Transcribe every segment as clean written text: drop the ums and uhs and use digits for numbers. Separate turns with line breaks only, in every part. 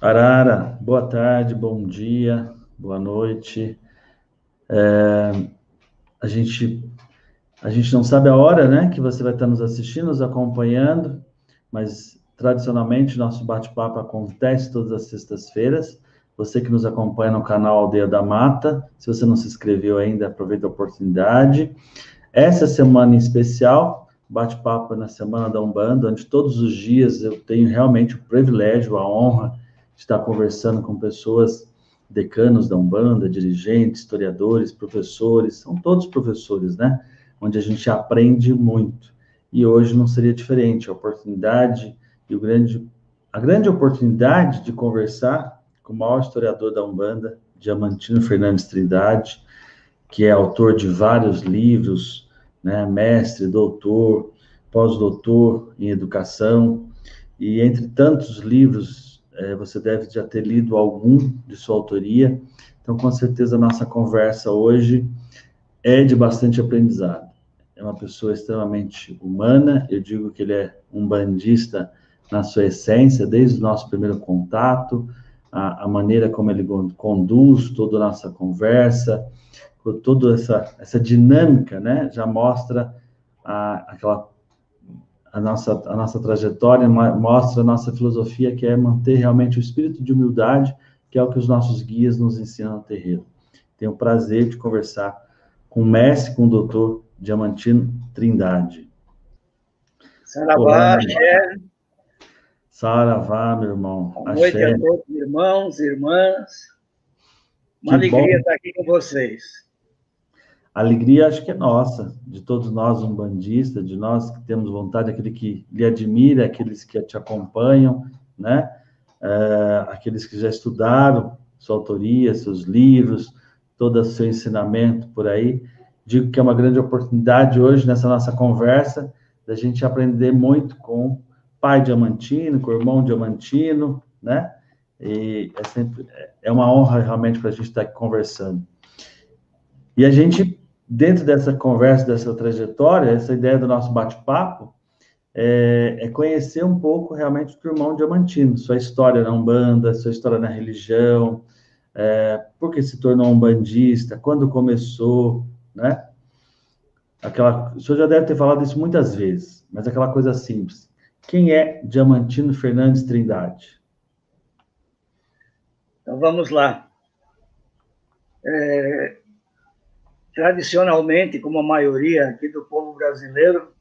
Arara, boa tarde, bom dia, boa noite. A gente, a gente não sabe a hora, né, que você vai estar nos assistindo, nos acompanhando, mas tradicionalmente nosso bate-papo acontece todas as sextas-feiras. Você que nos acompanha no canal Aldeia da Mata, se você não se inscreveu ainda, aproveita a oportunidade. Essa semana em especial, bate-papo na Semana da Umbanda, onde todos os dias eu tenho realmente o privilégio, a honra de estar conversando com pessoas, decanos da Umbanda, dirigentes, historiadores, professores, são todos professores, né? Onde a gente aprende muito. E hoje não seria diferente, a oportunidade e a grande oportunidade de conversar com o maior historiador da Umbanda, Diamantino Fernandes Trindade, que é autor de vários livros, né, mestre, doutor, pós-doutor em educação, e entre tantos livros, você deve já ter lido algum de sua autoria, então com certeza a nossa conversa hoje é de bastante aprendizado. É uma pessoa extremamente humana, eu digo que ele é um bandista na sua essência, desde o nosso primeiro contato, a maneira como ele conduz toda a nossa conversa, toda essa dinâmica, né, já mostra a nossa trajetória, mostra a nossa filosofia, que é manter realmente o espírito de humildade, que é o que os nossos guias nos ensinam no terreiro. Tenho o prazer de conversar com o mestre, com o doutor Diamantino Trindade.
Saravá, axé.
Saravá, meu irmão.
Boa noite a todos, irmãos e irmãs. Uma alegria estar aqui com vocês.
A alegria acho que é nossa, de todos nós umbandistas, de nós que temos vontade, aquele que lhe admira, aqueles que te acompanham, né? Aqueles que já estudaram sua autoria, seus livros, todo o seu ensinamento por aí. Digo que é uma grande oportunidade hoje, nessa nossa conversa, da gente aprender muito com o pai Diamantino, com o irmão Diamantino, né? E é uma honra realmente para a gente estar aqui conversando. E a gente, dentro dessa conversa, dessa trajetória, essa ideia do nosso bate-papo, é conhecer um pouco realmente do irmão Diamantino, sua história na Umbanda, sua história na religião, por que se tornou umbandista, quando começou, né? O senhor já deve ter falado isso muitas vezes, mas aquela coisa simples. Quem é Diamantino Fernandes Trindade?
Então, vamos lá. Tradicionalmente, como a maioria aqui do povo brasileiro,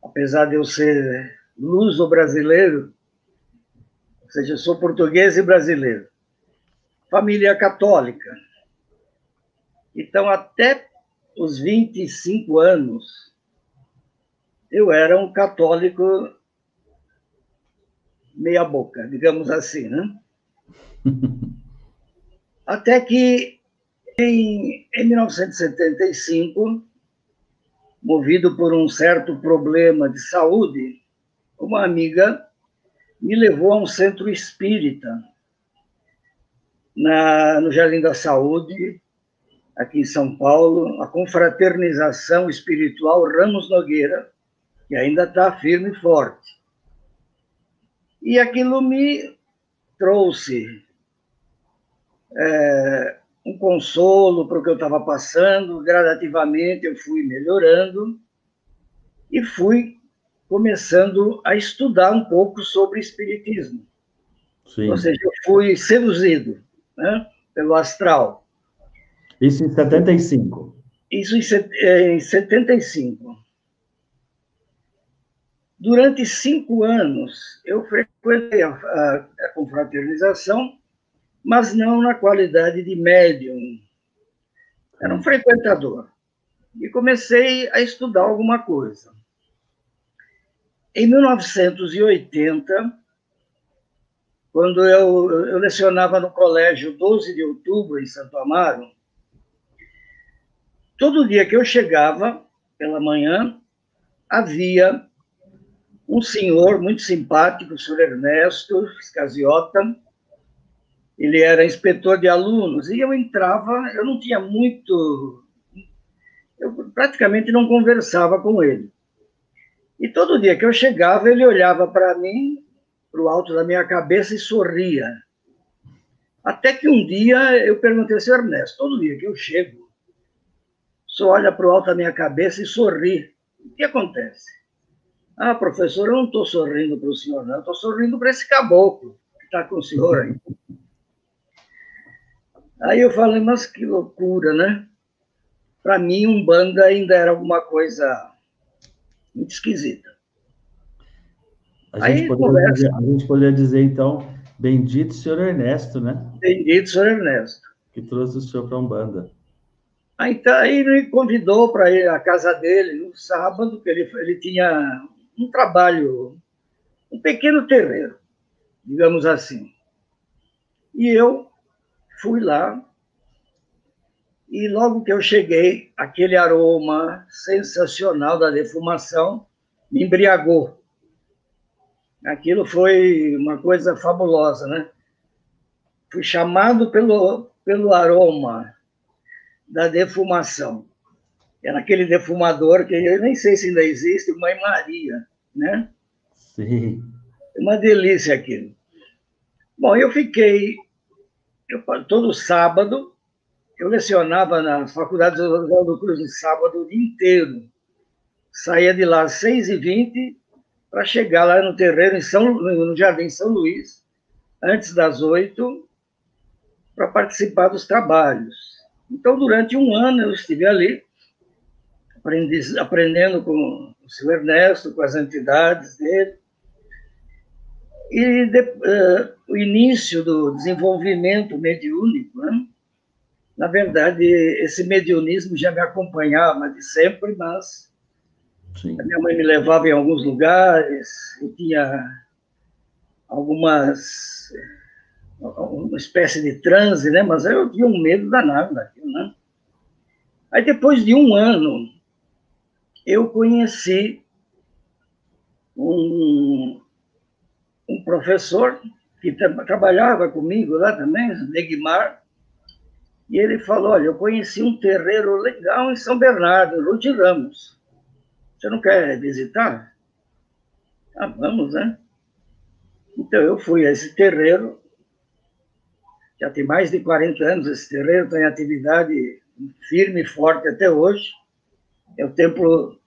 apesar de eu ser luso-brasileiro, ou seja, eu sou português e brasileiro, família católica. Então, até os 25 anos, eu era um católico meia boca, digamos assim, né? Até que, em 1975, movido por um certo problema de saúde, uma amiga me levou a um centro espírita, no Jardim da Saúde, aqui em São Paulo, a Confraternização Espiritual Ramos Nogueira, que ainda está firme e forte. E aquilo me trouxe um consolo para o que eu estava passando. Gradativamente eu fui melhorando e fui começando a estudar um pouco sobre espiritismo. Sim. Ou seja, eu fui seduzido, né, pelo astral.
Isso em 75?
Isso em 75. Durante 5 anos, eu frequentei a confraternização, mas não na qualidade de médium. Era um frequentador. E comecei a estudar alguma coisa. Em 1980, quando eu lecionava no colégio 12 de outubro, em Santo Amaro, todo dia que eu chegava, pela manhã, havia um senhor muito simpático, o senhor Ernesto Scasiota. Ele era inspetor de alunos, e eu entrava, eu não tinha muito... Eu praticamente não conversava com ele. E todo dia que eu chegava, ele olhava para mim para o alto da minha cabeça e sorria. Até que um dia eu perguntei ao senhor Ernesto, todo dia que eu chego, o senhor olha para o alto da minha cabeça e sorri. O que acontece? Ah, professor, eu não estou sorrindo para o senhor, não. Eu estou sorrindo para esse caboclo que está com o senhor aí. Aí eu falei, mas que loucura, né? Para mim, Umbanda ainda era alguma coisa muito esquisita.
A gente poderia dizer, então, bendito senhor Ernesto, né?
Bendito senhor Ernesto.
Que trouxe o senhor para a Umbanda.
Aí, então, ele me convidou para ir à casa dele no sábado, que ele tinha um trabalho, um pequeno terreiro, digamos assim. E eu fui lá, e logo que eu cheguei, aquele aroma sensacional da defumação me embriagou. Aquilo foi uma coisa fabulosa, né? Fui chamado pelo aroma da defumação. Era aquele defumador que eu nem sei se ainda existe, Mãe Maria, né?
Sim.
Uma delícia aquilo. Bom, todo sábado, eu lecionava na Faculdade de Oswaldo Cruz no sábado o dia inteiro. Saía de lá às 6h20 para chegar lá no terreiro, no Jardim São Luís, antes das 8, para participar dos trabalhos. Então, durante um ano, eu estive ali, aprendendo com o senhor Ernesto, com as entidades dele. E o início do desenvolvimento mediúnico, né? Na verdade, esse mediunismo já me acompanhava de sempre, mas sim, a minha mãe me levava em alguns lugares, eu tinha uma espécie de transe, né? Mas eu tinha um medo danado daquilo, né? Aí, depois de um ano, eu conheci um professor que trabalhava comigo lá também, Negmar, e ele falou, olha, eu conheci um terreiro legal em São Bernardo, em Rio de Ramos. Você não quer visitar? Ah, vamos, né? Então, eu fui a esse terreiro, já tem mais de 40 anos esse terreiro, está em atividade firme e forte até hoje. É o Templo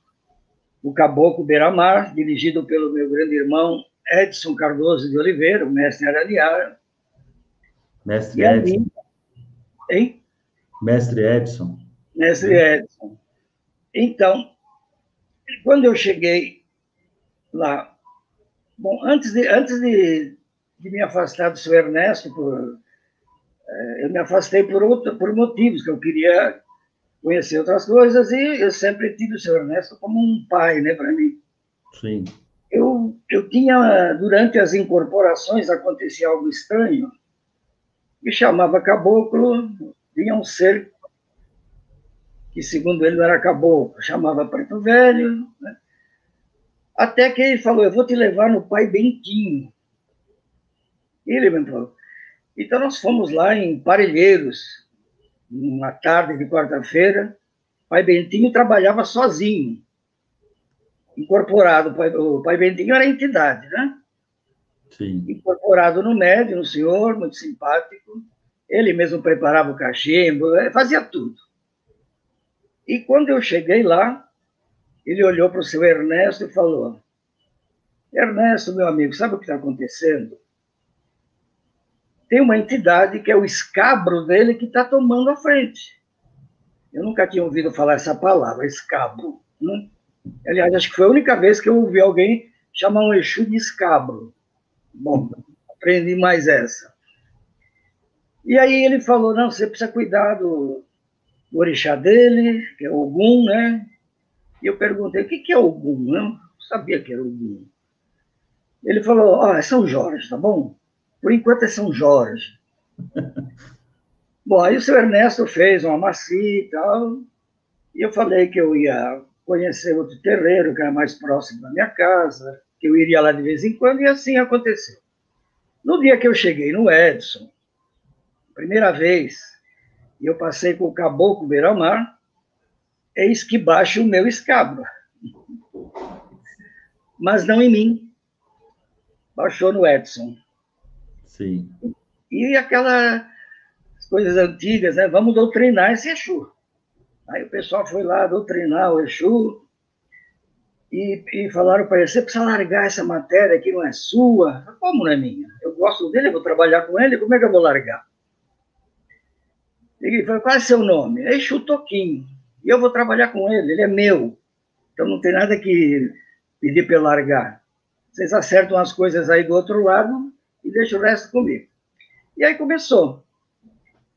do Caboclo Beira-Mar, dirigido pelo meu grande irmão Edson Cardoso de Oliveira, o mestre Araniara.
Mestre Edson.
Ali, hein?
Mestre Edson.
Mestre Edson. Então, quando eu cheguei lá, bom, antes de me afastar do seu Ernesto, eu me afastei por motivos, que eu queria conhecer outras coisas, e eu sempre tive o seu Ernesto como um pai, né, para mim.
Sim.
Eu tinha, durante as incorporações, acontecia algo estranho, me chamava caboclo, vinha um ser que, segundo ele, não era caboclo, chamava preto velho, né? Até que ele falou, eu vou te levar no Pai Bentinho. E ele me falou. Então, nós fomos lá em Parelheiros, uma tarde de quarta-feira. Pai Bentinho trabalhava sozinho, incorporado. O Pai Bentinho era entidade, né?
Sim.
Incorporado no médium, no senhor, muito simpático. Ele mesmo preparava o cachimbo, fazia tudo. E quando eu cheguei lá, ele olhou para o seu Ernesto e falou, Ernesto, meu amigo, sabe o que está acontecendo? Tem uma entidade que é o escabro dele que está tomando a frente. Eu nunca tinha ouvido falar essa palavra, escabro, né? Aliás, acho que foi a única vez que eu ouvi alguém chamar um Exu de escabro. Bom, aprendi mais essa. E aí ele falou, não, você precisa cuidar do orixá dele, que é Ogum, né? E eu perguntei, o que é Ogum? Eu não sabia que era Ogum. Ele falou, é São Jorge, tá bom? Por enquanto é São Jorge. Bom, aí o seu Ernesto fez uma macia e tal, e eu falei que eu ia conhecer outro terreiro, que era mais próximo da minha casa, que eu iria lá de vez em quando, e assim aconteceu. No dia que eu cheguei no Edson, primeira vez, e eu passei com o Caboclo Beira-Mar, eis que baixa o meu escabro. Mas não em mim. baixou no Edson.
Sim.
E aquelas coisas antigas, né? Vamos doutrinar esse Exu. Aí o pessoal foi lá doutrinar o Exu e falaram para ele, você precisa largar essa matéria que não é sua. Como não é minha? Eu gosto dele, eu vou trabalhar com ele, como é que eu vou largar? Ele falou, qual é seu nome? É Exu Toquinho. E eu vou trabalhar com ele é meu. Então não tem nada que pedir para eu largar. Vocês acertam as coisas aí do outro lado e deixam o resto comigo. E aí começou.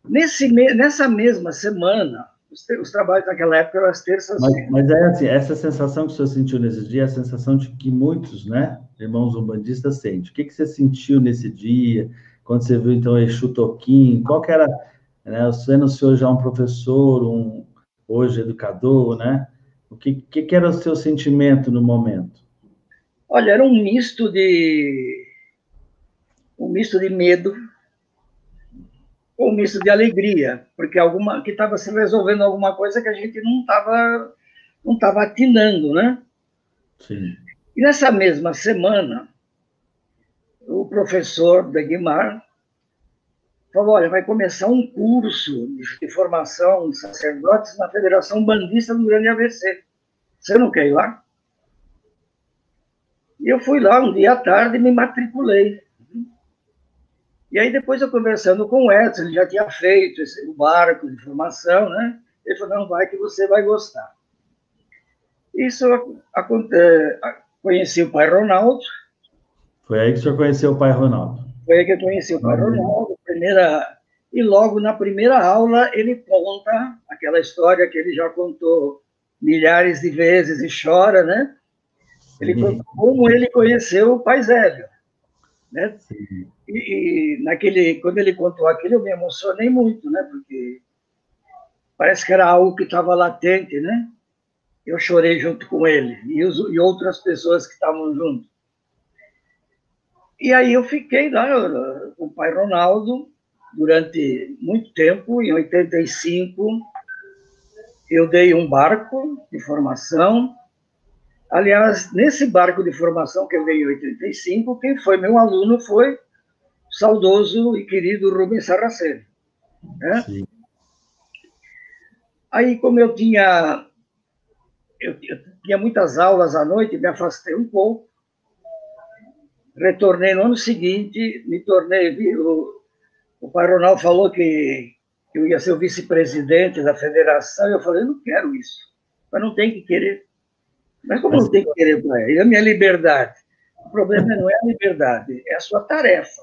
Nessa mesma semana, os trabalhos naquela época eram as terças-feiras.
Mas é assim, essa sensação que o senhor sentiu nesse dia, é a sensação de que muitos, né, irmãos umbandistas sentem. O que você sentiu nesse dia, quando você viu, então, Exu Toquinho? Qual que era, né, sendo o senhor já um professor, hoje educador, né? O que era o seu sentimento no momento?
Olha, era um misto de medo, um misto de alegria, porque que estava se resolvendo alguma coisa que a gente não estava atinando, né?
Sim.
E nessa mesma semana, o professor Degmar falou, olha, vai começar um curso de formação de sacerdotes na Federação Bandista do Grande ABC. Você não quer ir lá? E eu fui lá um dia à tarde e me matriculei. E aí, depois eu conversando com o Edson, ele já tinha feito o barco de formação, né? Ele falou, não, vai que você vai gostar. Isso, conheci o pai Ronaldo.
Foi aí que o senhor conheceu o pai Ronaldo?
Foi aí que eu conheci o pai Ronaldo. E logo na primeira aula, ele conta aquela história que ele já contou milhares de vezes e chora, né? Ele conta como ele conheceu o pai Zélio, né?
Sim.
Quando ele contou aquilo, eu me emocionei muito, né? Porque parece que era algo que estava latente, né? Eu chorei junto com ele e outras pessoas que estavam junto. E aí eu fiquei lá com o pai Ronaldo durante muito tempo. Em 85, eu dei um barco de formação. Aliás, nesse barco de formação que eu dei em 85, quem foi meu aluno foi o saudoso e querido Rubens Saraceno, né?
Sim.
Aí, como eu tinha muitas aulas à noite, me afastei um pouco, retornei no ano seguinte, o pai Ronaldo falou que eu ia ser o vice-presidente da federação, eu falei, eu não quero isso, mas não tem que querer. Mas como não tem que querer, pai? É a minha liberdade. O problema não é a liberdade, é a sua tarefa.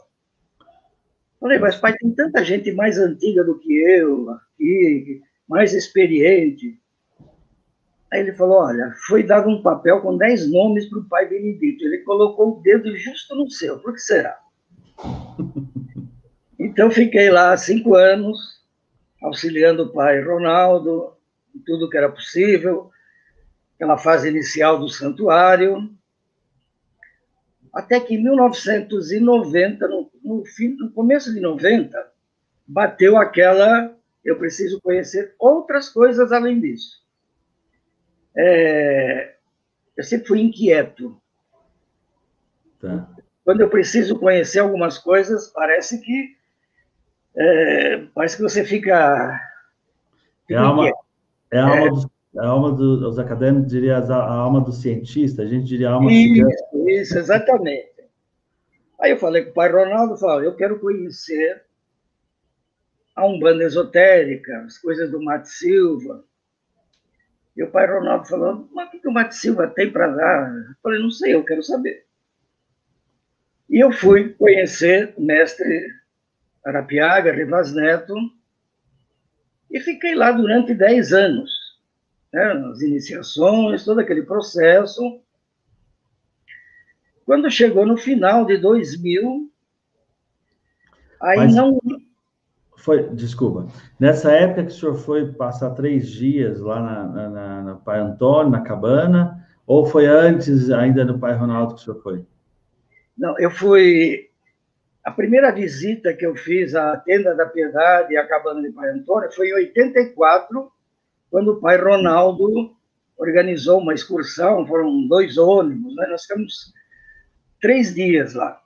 Falei, mas pai, tem tanta gente mais antiga do que eu aqui, mais experiente. Aí ele falou, olha, foi dado um papel com 10 nomes para o pai Benedito. Ele colocou o dedo justo no seu. Por que será? Então, fiquei lá 5 anos, auxiliando o pai Ronaldo, em tudo que era possível, aquela fase inicial do santuário, até que em 1990, no começo de 90, bateu aquela, eu preciso conhecer outras coisas além disso. Eu sempre fui inquieto.
Tá.
Quando eu preciso conhecer algumas coisas, parece que você fica inquieto.
A alma dos acadêmicos diria a alma do cientista, a gente diria a alma cigana.
Isso, exatamente. Aí eu falei com o pai Ronaldo, falei, eu quero conhecer a Umbanda esotérica, as coisas do Mate Silva. E o pai Ronaldo falou, mas o que o Mate Silva tem para dar? Eu falei, não sei, eu quero saber. E eu fui conhecer o mestre Arapiaga, Rivas Neto, e fiquei lá durante 10 anos, né, as iniciações, todo aquele processo. Quando chegou no final de 2000, aí
Mas
não...
Desculpa, nessa época que o senhor foi passar 3 dias lá na Pai Antônio, na cabana, ou foi antes ainda no Pai Ronaldo que o senhor foi?
Não, eu fui... A primeira visita que eu fiz à Tenda da Piedade e à cabana de Pai Antônio foi em 84, quando o pai Ronaldo organizou uma excursão, foram 2 ônibus, né? Nós ficamos 3 dias lá.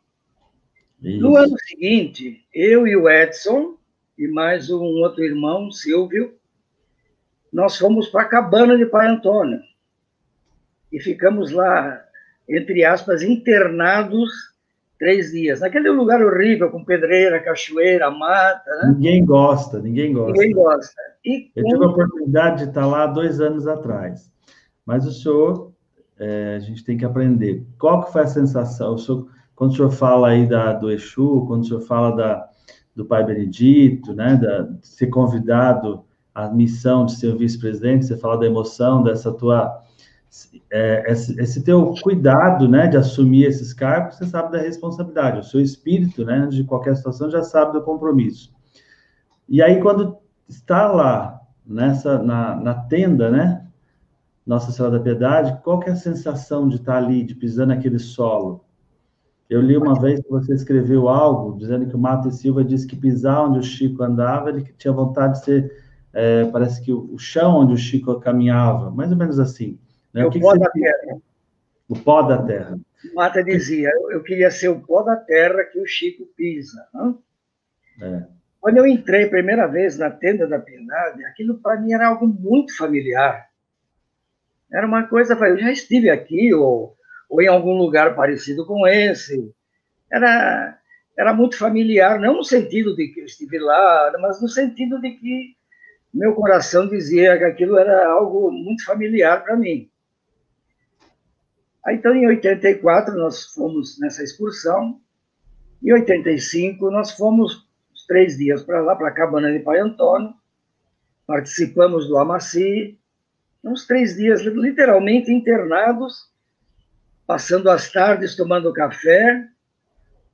No ano
Isso.
seguinte, eu e o Edson, e mais um outro irmão, Silvio, nós fomos para a cabana de Pai Antônio. E ficamos lá, entre aspas, internados 3 dias. Naquele lugar horrível, com pedreira, cachoeira, mata, né?
Ninguém gosta, ninguém
Ninguém
gosta.
gosta. E
Eu tive a
com...
oportunidade de estar lá 2 anos atrás. Mas o senhor, a gente tem que aprender. Qual que foi a sensação? Quando o senhor fala aí do Exu, quando o senhor fala do Pai Benedito, né, de ser convidado à missão de ser vice-presidente, você fala da emoção, dessa tua, esse teu cuidado, né, de assumir esses cargos, você sabe da responsabilidade. O seu espírito, né, de qualquer situação, já sabe do compromisso. E aí, quando está lá, na tenda, né, Nossa Senhora da Piedade, qual que é a sensação de estar ali, de pisar naquele solo? Eu li uma vez que você escreveu algo dizendo que o Mato e Silva disse que pisar onde o Chico andava, ele tinha vontade de ser, parece que o chão onde o Chico caminhava, mais ou menos assim. Né?
É
O
o
que que
pó
você...
da terra.
O pó da terra.
Mata dizia, eu queria ser o pó da terra que o Chico pisa. Né?
É,
Quando eu entrei a primeira vez na tenda da Piedade, aquilo para mim era algo muito familiar. Era uma coisa, eu já estive aqui, ou em algum lugar parecido com esse. Era muito familiar, não no sentido de que eu estive lá, mas no sentido de que meu coração dizia que aquilo era algo muito familiar para mim. Aí, então, em 84, nós fomos nessa excursão. Em 85, nós fomos os 3 dias para lá, para a cabana de Pai Antônio. Participamos do Amaci. Uns 3 dias, literalmente internados, passando as tardes tomando café,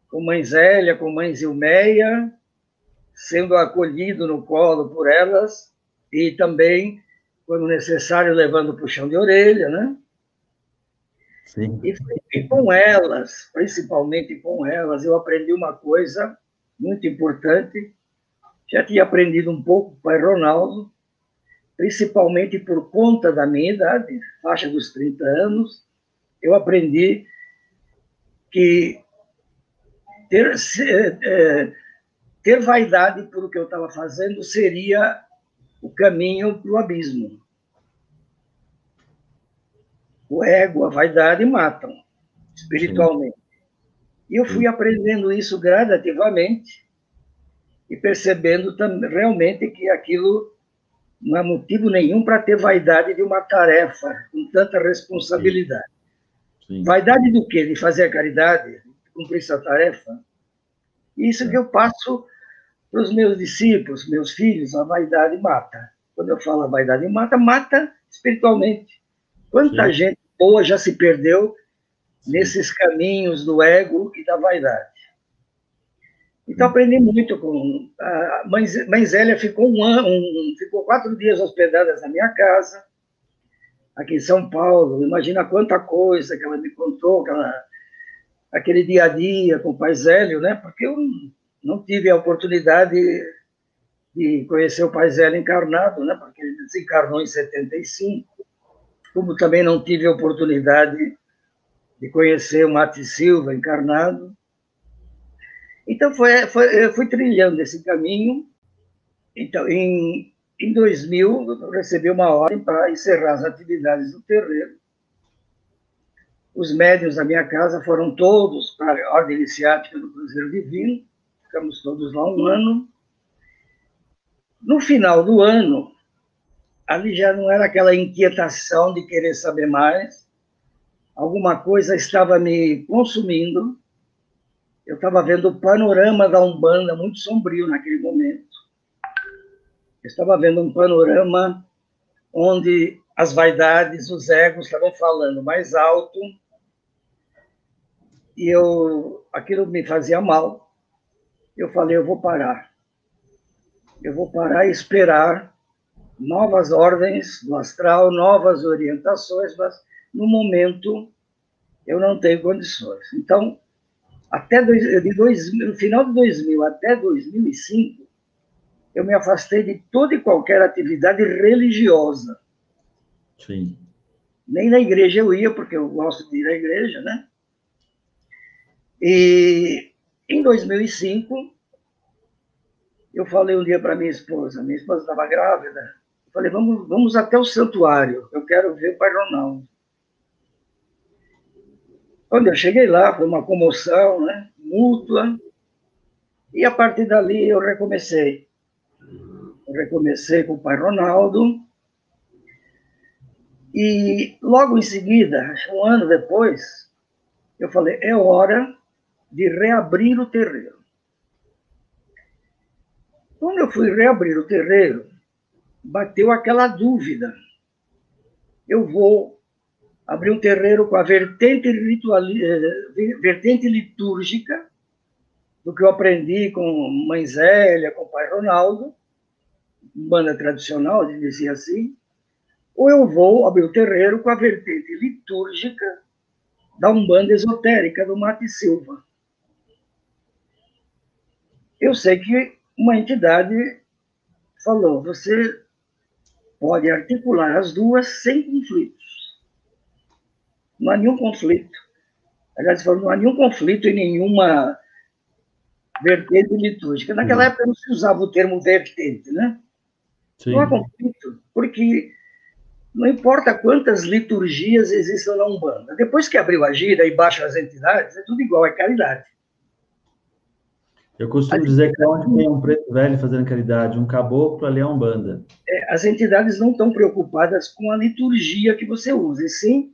com mãe Zélia, com mãe Zilmeia, sendo acolhido no colo por elas, e também, quando necessário, levando puxão de orelha, né?
sim.
E com elas, principalmente com elas, eu aprendi uma coisa muito importante. Já tinha aprendido um pouco com o pai Ronaldo, principalmente por conta da minha idade, faixa dos 30 anos, eu aprendi que ter vaidade por o que eu estava fazendo seria o caminho para o abismo. O ego, a vaidade matam, espiritualmente. E eu fui aprendendo isso gradativamente e percebendo realmente que aquilo não há motivo nenhum para ter vaidade de uma tarefa com tanta responsabilidade.
Sim.
Vaidade do quê? De fazer a caridade, de cumprir essa tarefa? Isso que eu passo para os meus discípulos, meus filhos, a vaidade mata. Quando eu falo a vaidade mata, mata espiritualmente. Quanta gente boa já se perdeu nesses caminhos do ego e da vaidade. Então, aprendi muito com... A mãe Zélia ficou ficou 4 dias hospedadas na minha casa, aqui em São Paulo. Imagina quanta coisa que ela me contou, aquele dia a dia com o pai Zélio, né? Porque eu não tive a oportunidade de conhecer o pai Zélio encarnado, né? Porque ele desencarnou em 75. Como também não tive a oportunidade de conhecer o Mate Silva encarnado. Então, eu fui trilhando esse caminho. Então, em 2000, eu recebi uma ordem para encerrar as atividades do terreiro. Os médiuns da minha casa foram todos para a Ordem Iniciática do Cruzeiro Divino. Ficamos todos lá um ano. No final do ano, ali já não era aquela inquietação de querer saber mais. Alguma coisa estava me consumindo. Eu estava vendo o panorama da Umbanda muito sombrio naquele momento. Eu estava vendo um panorama onde as vaidades, os egos estavam falando mais alto, e aquilo me fazia mal. Eu falei, eu vou parar. Eu vou parar e esperar novas ordens do astral, novas orientações, mas no momento eu não tenho condições. Então, no final de 2000 até 2005, eu me afastei de toda e qualquer atividade religiosa.
Sim.
Nem na igreja eu ia, porque eu gosto de ir à igreja, né? E Em 2005, eu falei um dia para minha esposa estava grávida, eu falei, vamos até o santuário, eu quero ver o Pai Ronaldo. Quando eu cheguei lá, foi uma comoção, né, mútua, e a partir dali eu recomecei. Eu recomecei com o Pai Ronaldo, e logo em seguida, um ano depois, eu falei, é hora de reabrir o terreiro. Quando eu fui reabrir o terreiro, bateu aquela dúvida. Eu vou abrir um terreiro com a vertente litúrgica, do que eu aprendi com Mãe Zélia, com o Pai Ronaldo, banda tradicional, dizia assim, ou eu vou abrir o terreiro com a vertente litúrgica da Umbanda esotérica do Mate Silva. Eu sei que uma entidade falou, você pode articular as duas sem conflitos. Não há nenhum conflito. Aliás, falou, não há nenhum conflito em nenhuma vertente litúrgica. Naquela época não se usava o termo vertente, né? Sim. Não há conflito, porque não importa quantas liturgias existam na Umbanda. Depois que abriu a gira e baixa as entidades, é tudo igual, é caridade.
Eu costumo dizer que onde tem um preto velho fazendo caridade, um caboclo, ali é Umbanda.
As entidades não estão preocupadas com a liturgia que você usa, e sim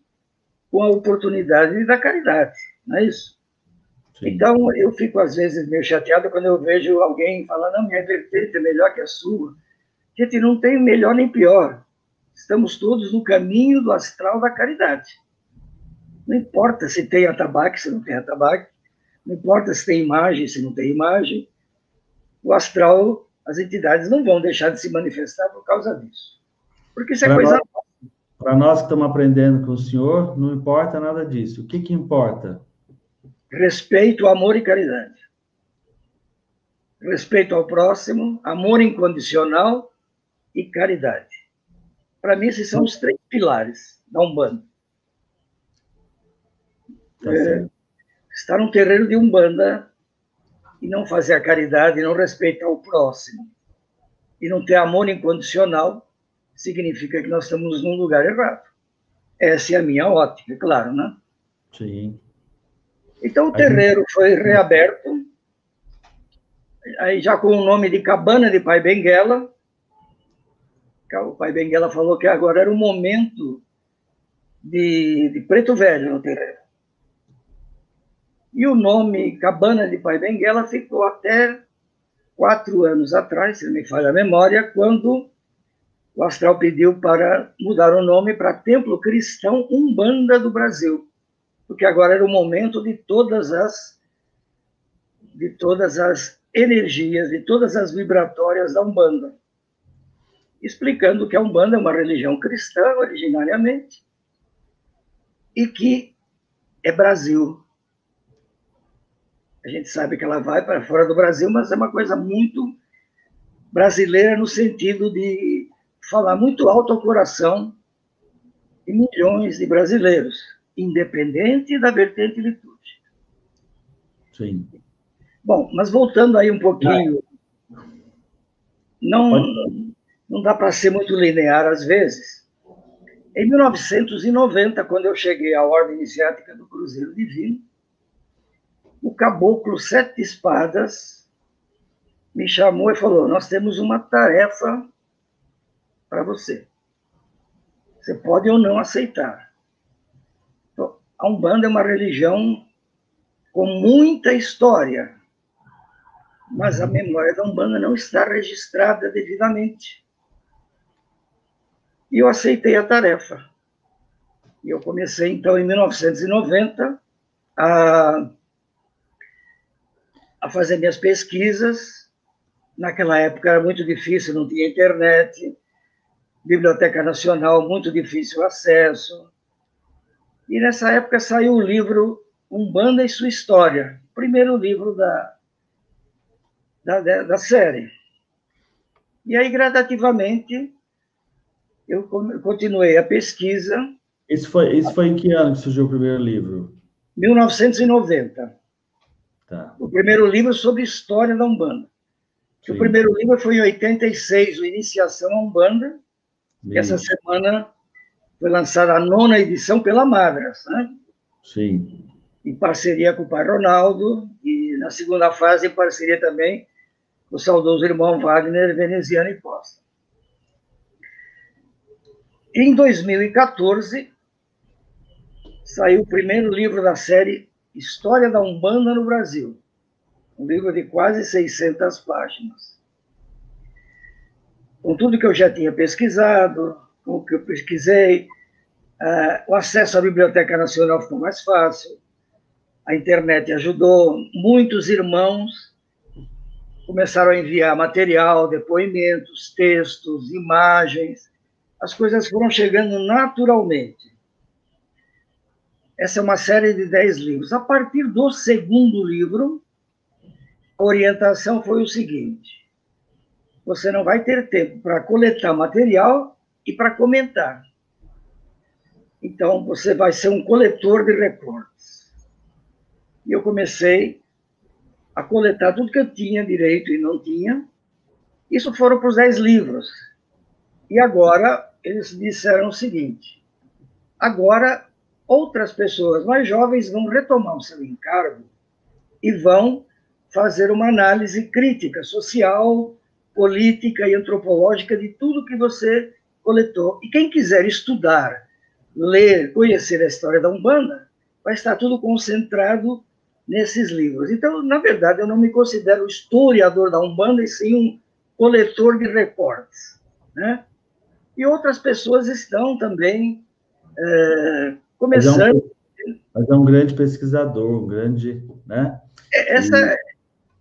com a oportunidade da caridade, não é isso? Sim. Então, eu fico, às vezes, meio chateado quando eu vejo alguém falando, não, minha vertente é melhor que a sua. Gente, não tem melhor nem pior. Estamos todos no caminho do astral da caridade. Não importa se tem atabaque, se não tem atabaque. Não importa se tem imagem, se não tem imagem. O astral, as entidades não vão deixar de se manifestar por causa disso. Porque isso é coisa...
Para nós que estamos aprendendo com o senhor, não importa nada disso. O que importa?
Respeito, amor e caridade. Respeito ao próximo, amor incondicional e caridade. Para mim, esses são os 3 pilares da Umbanda. Estar num terreiro de Umbanda e não fazer a caridade, não respeitar o próximo e não ter amor incondicional, significa que nós estamos num lugar errado. Essa é a minha ótica, claro, né?
Sim.
Então, o terreiro foi reaberto, aí já com o nome de Cabana de Pai Benguela. O Pai Benguela falou que agora era o momento de preto velho no terreiro. E o nome Cabana de Pai Benguela ficou até 4 anos atrás, se não me falha a memória, quando o astral pediu para mudar o nome para Templo Cristão Umbanda do Brasil, porque agora era o momento de todas as energias, de todas as vibratórias da Umbanda, explicando que a Umbanda é uma religião cristã, originariamente, e que é Brasil. A gente sabe que ela vai para fora do Brasil, mas é uma coisa muito brasileira no sentido de falar muito alto ao coração de milhões de brasileiros, independente da vertente litúrgica.
Sim.
Bom, mas voltando aí um pouquinho, não dá para ser muito linear às vezes. Em 1990, quando eu cheguei à Ordem Iniciática do Cruzeiro Divino, o caboclo 7 Espadas me chamou e falou, nós temos uma tarefa para você. Você pode ou não aceitar. Então, a Umbanda é uma religião com muita história, mas a memória da Umbanda não está registrada devidamente. E eu aceitei a tarefa. E eu comecei, então, em 1990, a fazer minhas pesquisas. Naquela época era muito difícil, não tinha internet, Biblioteca Nacional, muito difícil o acesso. E nessa época saiu o livro Umbanda e Sua História, o primeiro livro da série. E aí, gradativamente, eu continuei a pesquisa.
Isso foi em que ano que surgiu o primeiro livro?
1990.
Tá.
O primeiro livro sobre história da Umbanda. O primeiro livro foi em 86, o Iniciação à Umbanda. E essa semana foi lançada a 9ª edição pela Madras, né?
Sim.
Em parceria com o pai Ronaldo, e na segunda fase, em parceria também com o saudoso irmão Wagner Veneziano e Costa. Em 2014, saiu o primeiro livro da série História da Umbanda no Brasil, um livro de quase 600 páginas. Com tudo que eu já tinha pesquisado, com o que eu pesquisei, o acesso à Biblioteca Nacional ficou mais fácil, a internet ajudou, muitos irmãos começaram a enviar material, depoimentos, textos, imagens, as coisas foram chegando naturalmente. Essa é uma série de 10 livros. A partir do segundo livro, a orientação foi o seguinte: você não vai ter tempo para coletar material e para comentar. Então, você vai ser um coletor de recortes. E eu comecei a coletar tudo que eu tinha direito e não tinha. Isso foram para os 10 livros. E agora, eles disseram o seguinte: agora, outras pessoas mais jovens vão retomar o seu encargo e vão fazer uma análise crítica, social, política e antropológica de tudo que você coletou. E quem quiser estudar, ler, conhecer a história da Umbanda, vai estar tudo concentrado nesses livros. Então, na verdade, eu não me considero historiador da Umbanda, e sim um coletor de recortes, né? E outras pessoas estão também começando...
Mas é um grande pesquisador, um grande... né?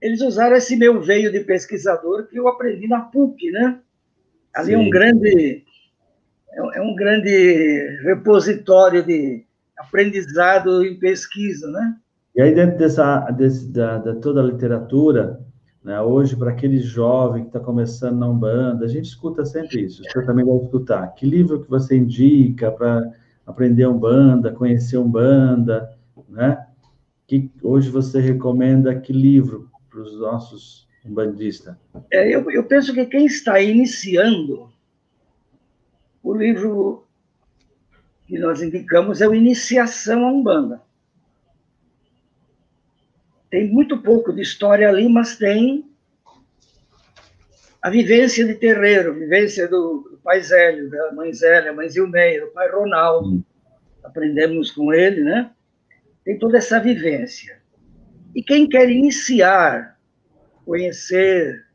Eles usaram esse meu veio de pesquisador que eu aprendi na PUC, né? Ali
Sim.
é um grande repositório de aprendizado em pesquisa, né?
E aí, dentro da toda a literatura, né, hoje, para aquele jovem que está começando na Umbanda, a gente escuta sempre isso, o senhor também vai escutar. Que livro que você indica para aprender Umbanda, conhecer Umbanda, né? Que hoje você recomenda que livro para os nossos umbandistas?
Eu penso que quem está iniciando, o livro que nós indicamos é o Iniciação à Umbanda. Tem muito pouco de história ali, mas tem a vivência de terreiro, a vivência do pai Zélio, da mãe Zélia, mãe Zilmeia, do pai Ronaldo. Aprendemos com ele, né? Tem toda essa vivência. E quem quer iniciar, conhecer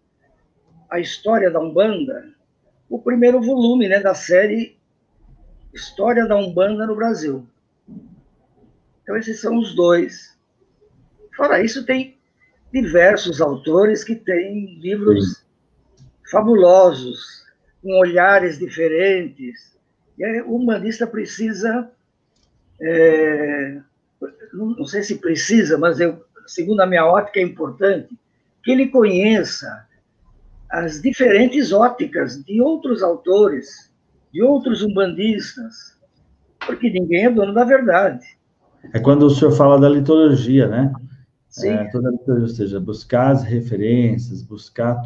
a história da Umbanda, o primeiro volume, né, da série História da Umbanda no Brasil. Então, esses são os dois. Fora isso, tem diversos autores que têm livros fabulosos, com olhares diferentes. E aí, o umbandista precisa, não sei se precisa, mas segundo a minha ótica é importante, que ele conheça as diferentes óticas de outros autores, de outros umbandistas, porque ninguém é dono da verdade.
É quando o senhor fala da litologia, né?
Sim.
Toda a litologia, ou seja, buscar as referências, buscar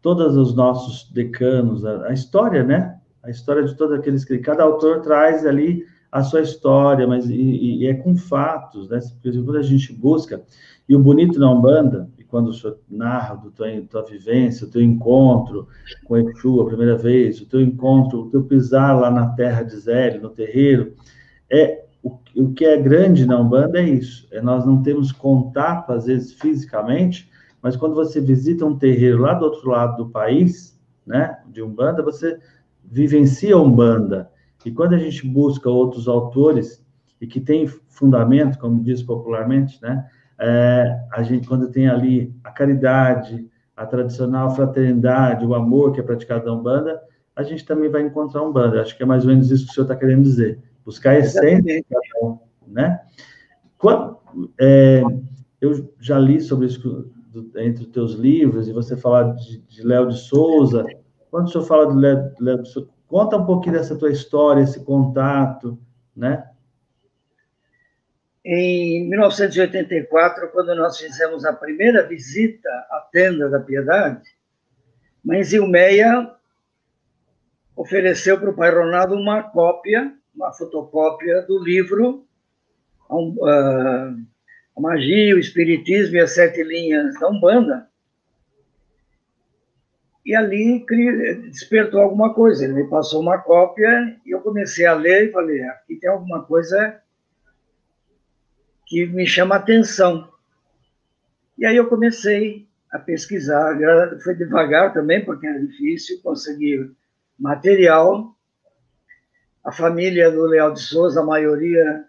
todos os nossos decanos, a história, né? A história de todos aqueles que... Cada autor traz ali a sua história, mas e é com fatos, né? Porque quando a gente busca... E o bonito na Umbanda, e quando o senhor narra tua vivência, o teu encontro com Exu a primeira vez, o teu encontro, o teu pisar lá na terra de Zélio, no terreiro, o que é grande na Umbanda é isso, nós não temos contato, às vezes, fisicamente, mas quando você visita um terreiro lá do outro lado do país, né, de Umbanda, você vivencia a Umbanda. E quando a gente busca outros autores, e que tem fundamento, como diz popularmente, né, a gente, quando tem ali a caridade, a tradicional fraternidade, o amor que é praticado na Umbanda, a gente também vai encontrar Umbanda. Acho que é mais ou menos isso que o senhor está querendo dizer. Buscar a essência, né? Eu já li sobre isso entre os teus livros, e você falar de Léo de Souza. Quando o senhor fala de Léo de Souza, conta um pouquinho dessa tua história, esse contato, né?
Em 1984, quando nós fizemos a primeira visita à Tenda da Piedade, Mãe Zilmeia ofereceu para o pai Ronaldo uma cópia, uma fotocópia do livro A Magia, o Espiritismo e as Sete Linhas da Umbanda. E ali despertou alguma coisa. Ele me passou uma cópia e eu comecei a ler e falei, aqui tem alguma coisa que me chama a atenção. E aí eu comecei a pesquisar. Foi devagar também, porque era difícil conseguir material. A família do Leal de Souza, a maioria,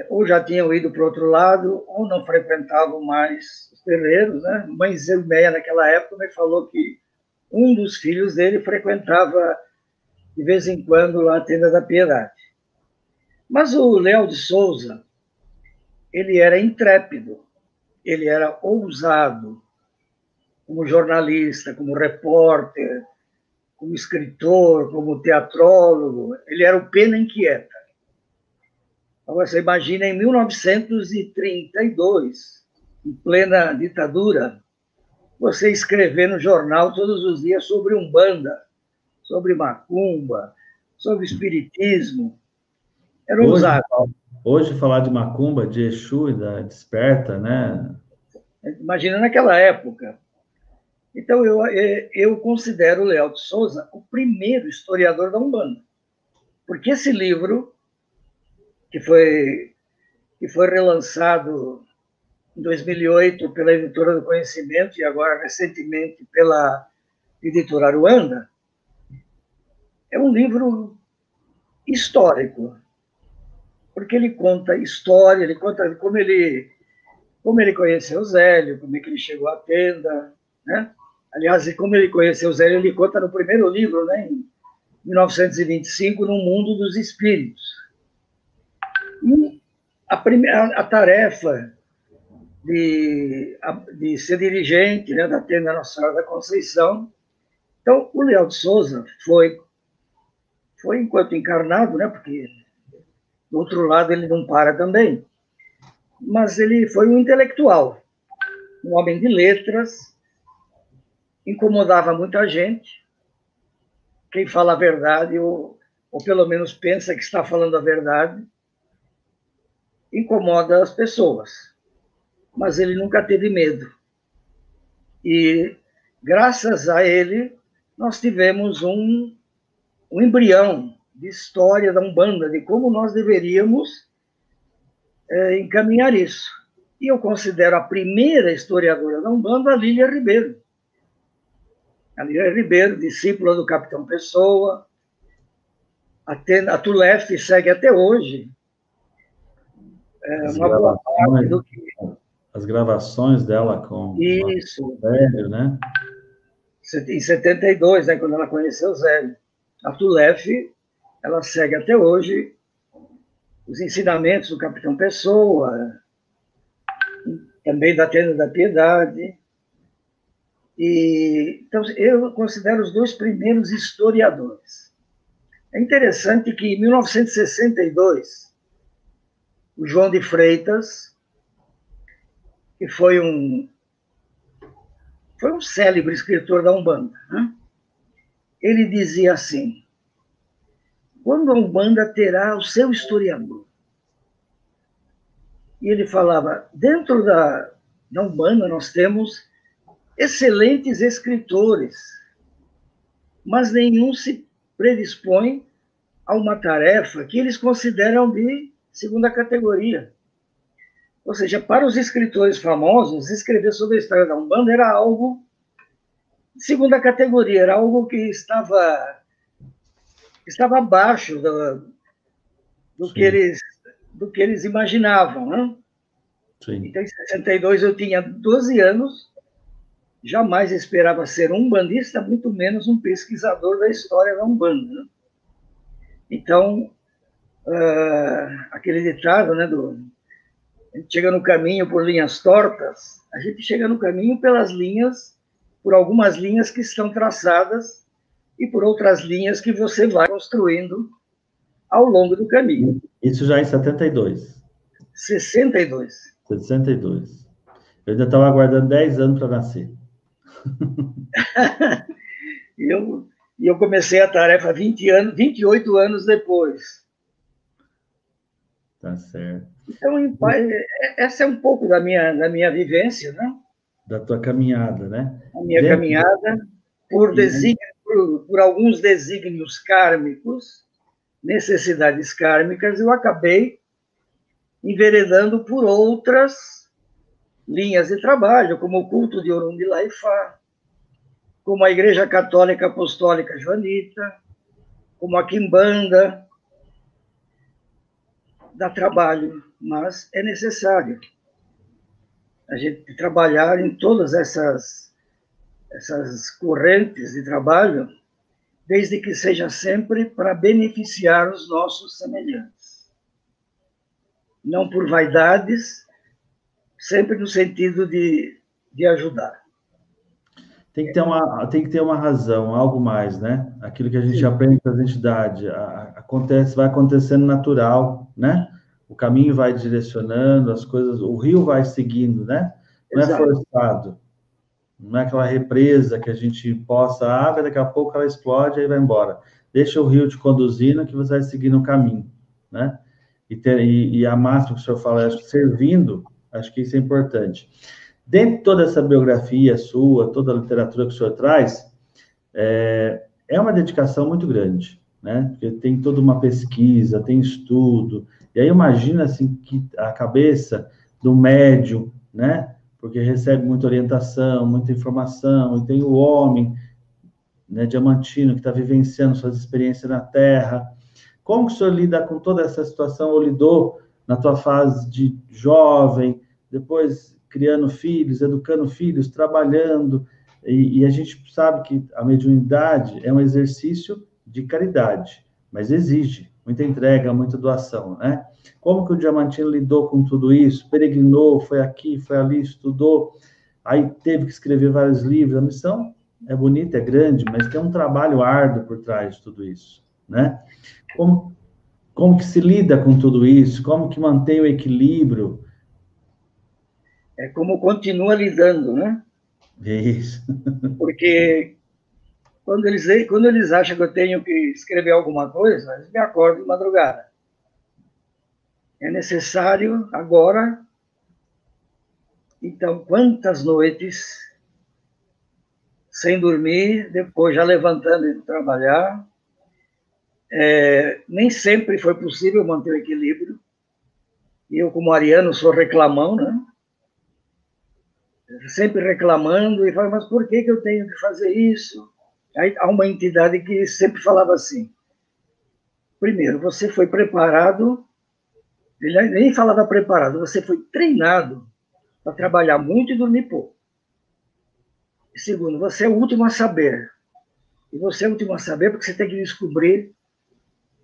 ou já tinham ido para o outro lado, ou não frequentavam mais os terreiros, né? Mãe Zilmeia, naquela época, me falou que um dos filhos dele frequentava, de vez em quando, lá a Tenda da Piedade. Mas o Leal de Souza, ele era intrépido, ele era ousado, como jornalista, como repórter, como escritor, como teatrólogo. Ele era o pena inquieta. Agora, você imagina, em 1932, em plena ditadura, você escrever no jornal todos os dias sobre Umbanda, sobre macumba, sobre espiritismo. Era ousado.
Hoje falar de macumba, de Exu e da desperta, né?
Imagina naquela época. Então, eu considero o Leal de Souza o primeiro historiador da Umbanda. Porque esse livro, que foi relançado em 2008 pela Editora do Conhecimento e agora recentemente pela Editora Aruanda, é um livro histórico, porque ele conta história, ele conta como ele conheceu o Zélio, como é que ele chegou à tenda, né? Aliás, como ele conheceu o Zélio, ele conta no primeiro livro, né, em 1925, No Mundo dos Espíritos. E a tarefa de ser dirigente, né, da Tenda Nossa Senhora da Conceição. Então, o Leal de Souza foi enquanto encarnado, né, porque do outro lado ele não para também, mas ele foi um intelectual, um homem de letras, incomodava muita gente. Quem fala a verdade, ou pelo menos pensa que está falando a verdade, incomoda as pessoas. Mas ele nunca teve medo. E, graças a ele, nós tivemos um embrião de história da Umbanda, de como nós deveríamos encaminhar isso. E eu considero a primeira historiadora da Umbanda a Lília Ribeiro. A Lília Ribeiro, discípula do Capitão Pessoa. A Tulef segue até hoje. Uma boa parte do que...
As gravações dela com
isso.
O Zélio, né?
Em 72, né, quando ela conheceu o Zélio. A Tulef, ela segue até hoje os ensinamentos do Capitão Pessoa, também da Tenda da Piedade. Então, eu considero os dois primeiros historiadores. É interessante que, em 1962, o João de Freitas, que foi um célebre escritor da Umbanda, né? Ele dizia assim: quando a Umbanda terá o seu historiador? E ele falava, dentro da Umbanda nós temos excelentes escritores, mas nenhum se predispõe a uma tarefa que eles consideram de segunda categoria. Ou seja, para os escritores famosos, escrever sobre a história da Umbanda era algo de segunda categoria, era algo que estava abaixo do que eles imaginavam, né?
Sim.
Então, em 62, eu tinha 12 anos, jamais esperava ser um umbandista, muito menos um pesquisador da história da Umbanda, né? Então, aquele ditado, né, a gente chega no caminho por linhas tortas, a gente chega no caminho por algumas linhas que estão traçadas e por outras linhas que você vai construindo ao longo do caminho.
Isso já em 72.
62.
62. Eu ainda estava aguardando 10 anos para nascer.
E eu comecei a tarefa 28 anos depois.
Tá certo.
Então, essa é um pouco da minha vivência, né?
Da tua caminhada, né?
A minha caminhada por alguns desígnios kármicos, necessidades kármicas, eu acabei enveredando por outras linhas de trabalho, como o culto de Orun de Laifá, como a Igreja Católica Apostólica Joanita, como a Quimbanda. Dá trabalho, mas é necessário a gente trabalhar em todas essas correntes de trabalho, desde que seja sempre para beneficiar os nossos semelhantes. Não por vaidades, sempre no sentido de ajudar.
Tem que ter uma razão, algo mais, né? Aquilo que a gente aprende com as entidades, vai acontecendo natural, né? O caminho vai direcionando, as coisas, o rio vai seguindo, né? Não é forçado. Não é aquela represa que a gente poça a água, daqui a pouco ela explode e vai embora. Deixa o rio te conduzindo que você vai seguir no caminho, né? E a máxima que o senhor fala, acho que servindo, acho que isso é importante. Dentro de toda essa biografia sua, toda a literatura que o senhor traz, é uma dedicação muito grande, né? Porque tem toda uma pesquisa, tem estudo, e aí imagina assim que a cabeça do médium, né? Porque recebe muita orientação, muita informação, e tem o homem, né, diamantino, que está vivenciando suas experiências na Terra. Como que o senhor lida com toda essa situação, ou lidou na tua fase de jovem, depois criando filhos, educando filhos, trabalhando, e a gente sabe que a mediunidade é um exercício de caridade, mas exige muita entrega, muita doação, né? Como que o Diamantino lidou com tudo isso? Peregrinou, foi aqui, foi ali, estudou, aí teve que escrever vários livros. A missão é bonita, é grande, mas tem um trabalho árduo por trás de tudo isso, né? Como que se lida com tudo isso? Como que mantém o equilíbrio?
É como continua lidando, né?
É isso.
Porque quando eles acham que eu tenho que escrever alguma coisa, eles me acordam de madrugada. É necessário agora. Então, quantas noites sem dormir, depois já levantando e trabalhar. Nem sempre foi possível manter o equilíbrio. E eu, como ariano, sou reclamão, né? Sempre reclamando e falando, mas por que eu tenho que fazer isso? Aí há uma entidade que sempre falava assim: primeiro, você foi preparado, ele nem falava preparado, você foi treinado para trabalhar muito e dormir pouco. E segundo, você é o último a saber. E você é o último a saber porque você tem que descobrir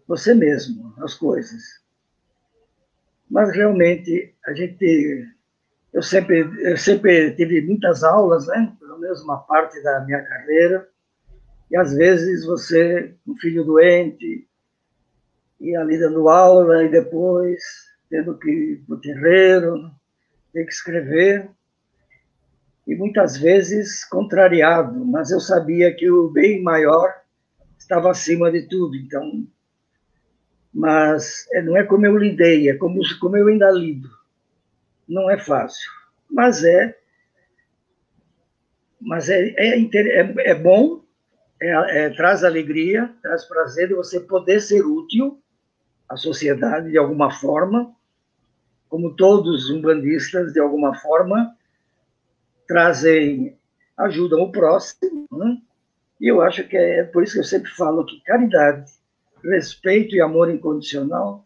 você mesmo as coisas. Mas realmente eu sempre tive muitas aulas, né? Pelo menos uma parte da minha carreira. E às vezes você, um filho doente, ia ali dando aula e depois tendo que ir para o terreiro, ter que escrever. E muitas vezes contrariado, mas eu sabia que o bem maior estava acima de tudo. Então, mas não é como eu lidei, é como eu ainda lido. Não é fácil, mas é bom, traz alegria, traz prazer de você poder ser útil à sociedade de alguma forma, como todos os umbandistas, de alguma forma, ajudam o próximo, né? E eu acho que é por isso que eu sempre falo que caridade, respeito e amor incondicional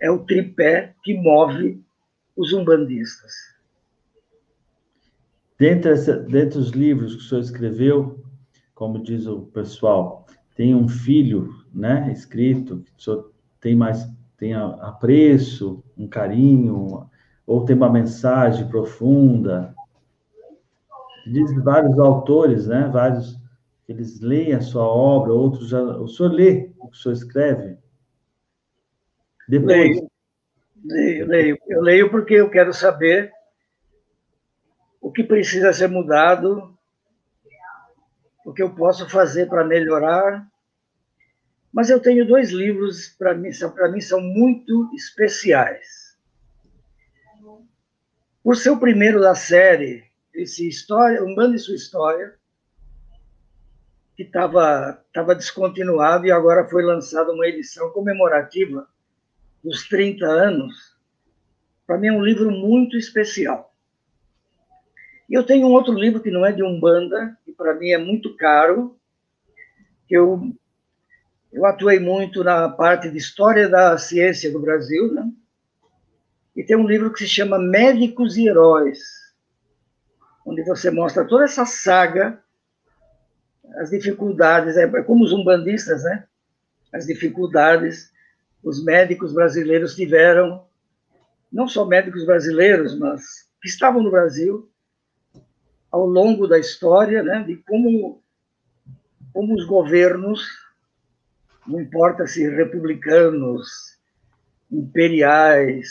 é o tripé que move os umbandistas.
Dentre os livros que o senhor escreveu, como diz o pessoal, tem um filho, né, escrito, que o senhor tem apreço, um carinho, ou tem uma mensagem profunda. Diz vários autores, né, vários, eles leem a sua obra, outros já... O senhor lê o que o senhor escreve? Depois?
Leio. Eu leio porque eu quero saber o que precisa ser mudado, o que eu posso fazer para melhorar. Mas eu tenho dois livros, para mim são muito especiais. Por ser o primeiro da série, esse História, Umbanda e Sua História, que estava descontinuado e agora foi lançada uma edição comemorativa dos 30 anos, para mim é um livro muito especial. E eu tenho um outro livro que não é de Umbanda, que para mim é muito caro, que eu atuei muito na parte de História da Ciência do Brasil, né? E tem um livro que se chama Médicos e Heróis, onde você mostra toda essa saga, as dificuldades, como os umbandistas, né? As dificuldades os médicos brasileiros tiveram, não só médicos brasileiros, mas que estavam no Brasil ao longo da história, né? De como os governos, não importa se republicanos, imperiais,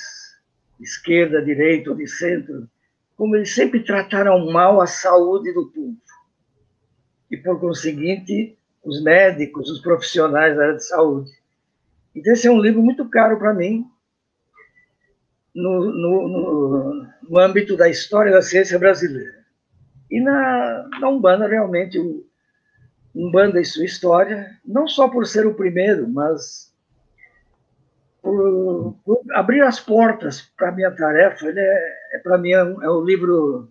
esquerda, direita ou de centro, como eles sempre trataram mal a saúde do povo. E, por conseguinte, os médicos, os profissionais da área de saúde. Então, esse é um livro muito caro para mim, no âmbito da história da ciência brasileira. E na Umbanda, realmente, o Umbanda e Sua História, não só por ser o primeiro, mas por abrir as portas para a minha tarefa. Ele para mim, é um livro...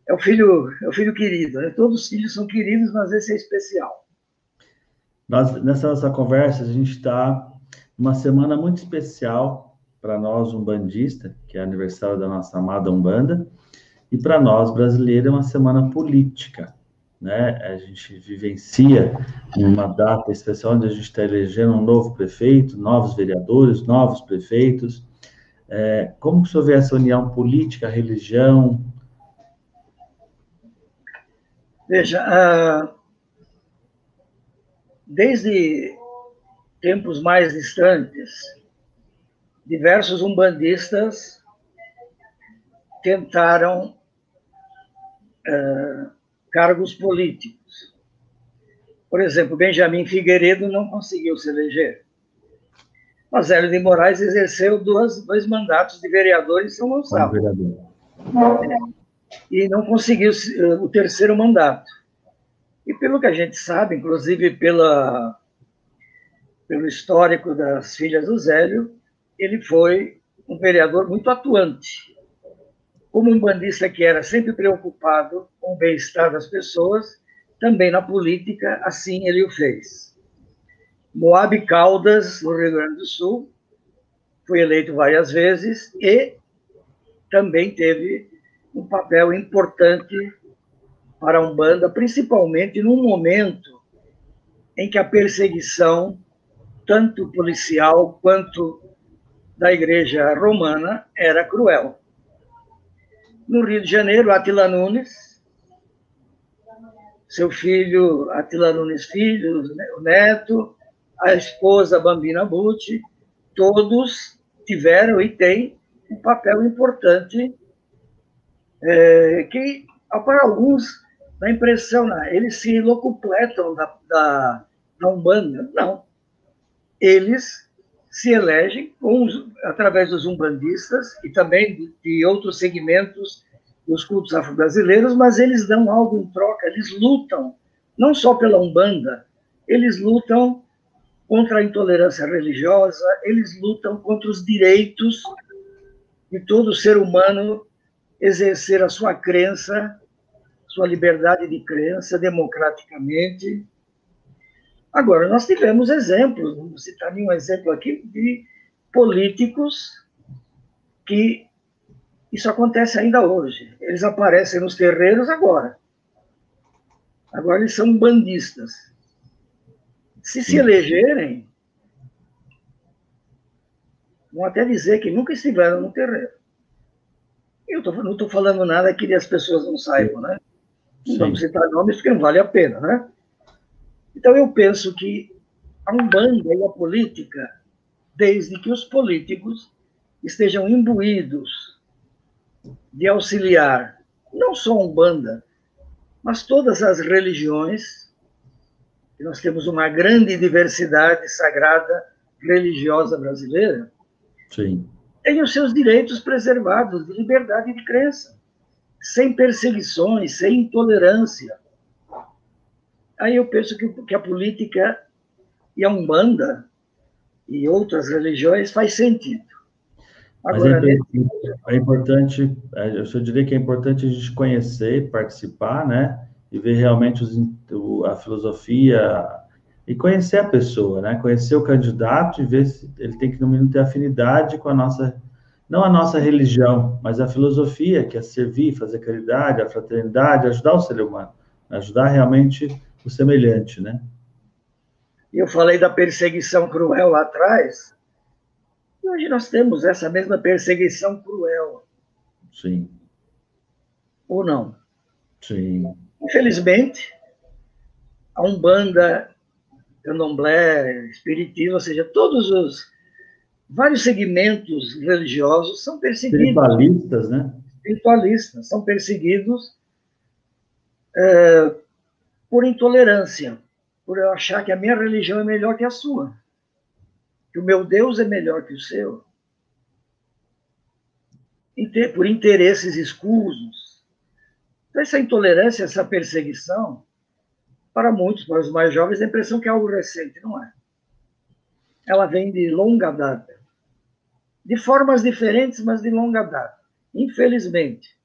É o filho querido, né? Todos os filhos são queridos, mas esse é especial.
Nessa nossa conversa, a gente está numa semana muito especial para nós, umbandistas, que é aniversário da nossa amada Umbanda, e para nós, brasileiros, é uma semana política, né? A gente vivencia uma data especial onde a gente está elegendo um novo prefeito, novos vereadores, novos prefeitos. Como que o senhor vê essa união política, religião?
Veja, desde tempos mais distantes, diversos umbandistas tentaram cargos políticos. Por exemplo, Benjamin Figueiredo não conseguiu se eleger. Mas Hélio de Moraes exerceu dois mandatos de vereador em São Gonçalo. E não conseguiu o terceiro mandato. E pelo que a gente sabe, inclusive pelo histórico das filhas do Zélio, ele foi um vereador muito atuante. Como um bandista que era sempre preocupado com o bem-estar das pessoas, também na política, assim ele o fez. Moabe Caldas, no Rio Grande do Sul, foi eleito várias vezes e também teve um papel importante para a Umbanda, principalmente num momento em que a perseguição, tanto policial quanto da Igreja Romana, era cruel. No Rio de Janeiro, Átila Nunes, seu filho, Átila Nunes Filho, o neto, a esposa Bambina Butti, todos tiveram e têm um papel importante que, para alguns, dá impressão, eles se locupletam da Umbanda. Não. Eles se elegem através dos umbandistas e também de outros segmentos dos cultos afro-brasileiros, mas eles dão algo em troca, eles lutam, não só pela Umbanda, eles lutam contra a intolerância religiosa, eles lutam contra os direitos de todo ser humano exercer a sua crença, sua liberdade de crença democraticamente. Agora, nós tivemos exemplos, vamos citar nenhum exemplo aqui, de políticos que isso acontece ainda hoje. Eles aparecem nos terreiros agora. Agora eles são bandistas. Se elegerem, vão até dizer que nunca estiveram no terreiro. Eu não estou falando nada que as pessoas não saibam, né? Não vamos citar nomes porque não vale a pena, né? Então, eu penso que a Umbanda e a política, desde que os políticos estejam imbuídos de auxiliar não só a Umbanda, mas todas as religiões. Nós temos uma grande diversidade sagrada religiosa brasileira.
Sim.
Tem os seus direitos preservados de liberdade de crença, sem perseguições, sem intolerância. Aí eu penso que a política e a Umbanda e outras religiões faz sentido.
Mas
Agora,
é importante, eu diria que é importante a gente conhecer, participar, né? E ver realmente a filosofia e conhecer a pessoa, né? Conhecer o candidato e ver se ele tem que, no mínimo, ter afinidade com a nossa, não a nossa religião, mas a filosofia, que é servir, fazer caridade, a fraternidade, ajudar o ser humano, ajudar realmente o semelhante, né?
eu falei da perseguição cruel lá atrás, e hoje nós temos essa mesma perseguição cruel.
Sim.
Ou não?
Sim.
Infelizmente, a Umbanda, Candomblé, Espiritismo, ou seja, todos os vários segmentos religiosos são perseguidos.
Espiritualistas, né?
Espiritualistas são perseguidos por intolerância, por eu achar que a minha religião é melhor que a sua, que o meu Deus é melhor que o seu, por interesses escusos. Então, essa intolerância, essa perseguição, para muitos, para os mais jovens, a impressão que é algo recente, não é? Ela vem de longa data. De formas diferentes, mas de longa data. Infelizmente.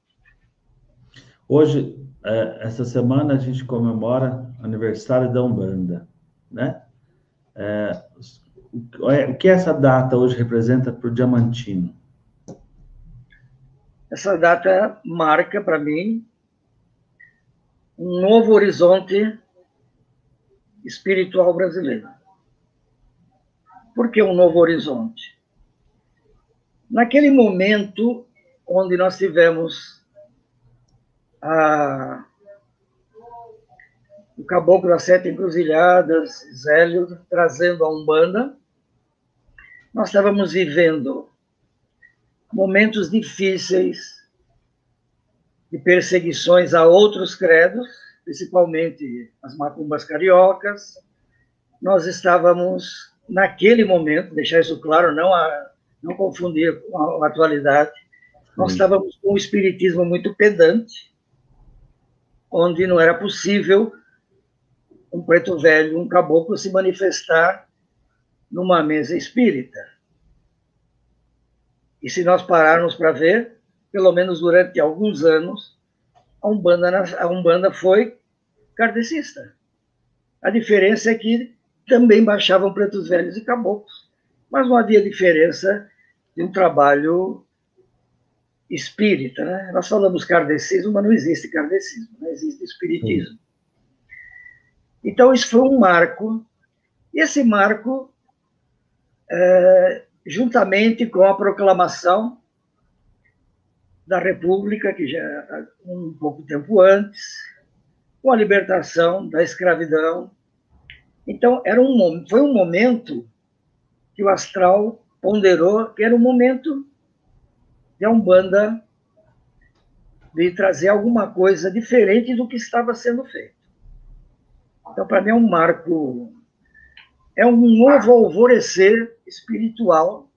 Hoje, essa semana, a gente comemora o aniversário da Umbanda, né? O que essa data hoje representa para o Diamantino?
Essa data marca, para mim, um novo horizonte espiritual brasileiro. Por que um novo horizonte? Naquele momento onde nós tivemos o Caboclo das Sete Encruzilhadas, Zélio, trazendo a Umbanda, nós estávamos vivendo momentos difíceis de perseguições a outros credos, principalmente as macumbas cariocas. Nós estávamos, naquele momento, deixar isso claro, não confundir com a atualidade, nós estávamos com um espiritismo muito pedante, onde não era possível um preto velho, um caboclo, se manifestar numa mesa espírita. E se nós pararmos para ver, pelo menos durante alguns anos, a Umbanda foi kardecista. A diferença é que também baixavam pretos velhos e caboclos, mas não havia diferença de um trabalho espírita, né? Nós falamos kardecismo, mas não existe kardecismo, não existe espiritismo. Então, isso foi um marco, e esse marco, juntamente com a proclamação da República, que já um pouco tempo antes, com a libertação da escravidão. Então, foi um momento que o astral ponderou que era um momento de a Umbanda de trazer alguma coisa diferente do que estava sendo feito. Então, para mim, é um marco, é um novo alvorecer espiritual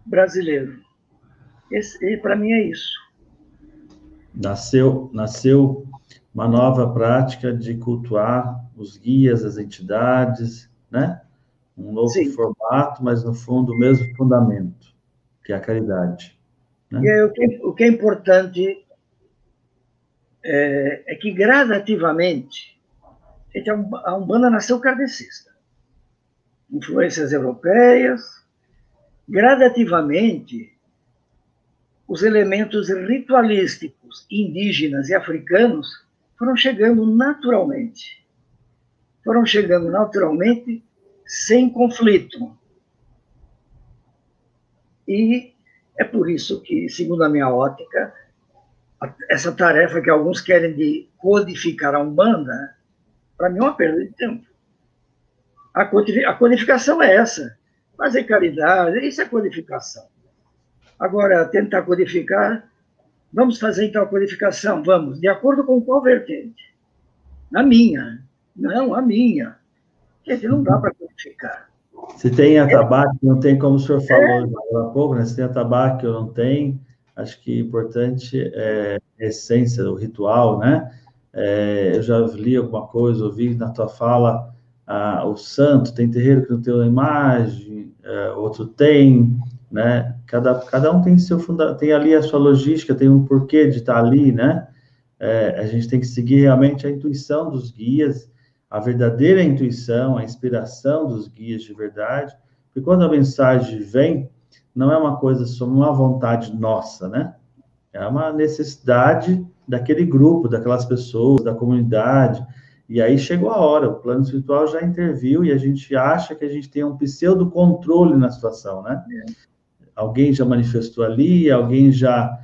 brasileiro. Para mim, é isso.
Nasceu uma nova prática de cultuar os guias, as entidades, né? Um novo formato, mas, no fundo, o mesmo fundamento, que é a caridade. Né?
E aí, o que é importante é que, gradativamente, a Umbanda nasceu kardecista. Influências europeias, gradativamente, os elementos ritualísticos indígenas e africanos foram chegando naturalmente. Foram chegando naturalmente, sem conflito. E é por isso que, segundo a minha ótica, essa tarefa que alguns querem de codificar a Umbanda, para mim é uma perda de tempo. A codificação é essa. fazer caridade, isso é codificação. Agora, tentar codificar, vamos fazer então a codificação, vamos, de acordo com qual vertente? Na minha. Não, a minha. Gente, não dá para codificar.
Se tem atabaque, não tem, como o senhor falou agora há pouco, né? Se tem atabaque ou não tem, acho que importante é a essência, o ritual, né? Eu já li alguma coisa, ouvi na tua fala, o santo, tem terreiro que não tem uma imagem, outro tem, né? Cada um tem seu tem ali a sua logística, tem um porquê de estar ali, né? A gente tem que seguir realmente a intuição dos guias, a verdadeira intuição, a inspiração dos guias de verdade, porque quando a mensagem vem, não é uma coisa só uma vontade nossa, né? É uma necessidade daquele grupo, daquelas pessoas, da comunidade, e aí chegou a hora, o plano espiritual já interviu e a gente acha que a gente tem um pseudo-controle na situação, né? Alguém já manifestou ali, alguém já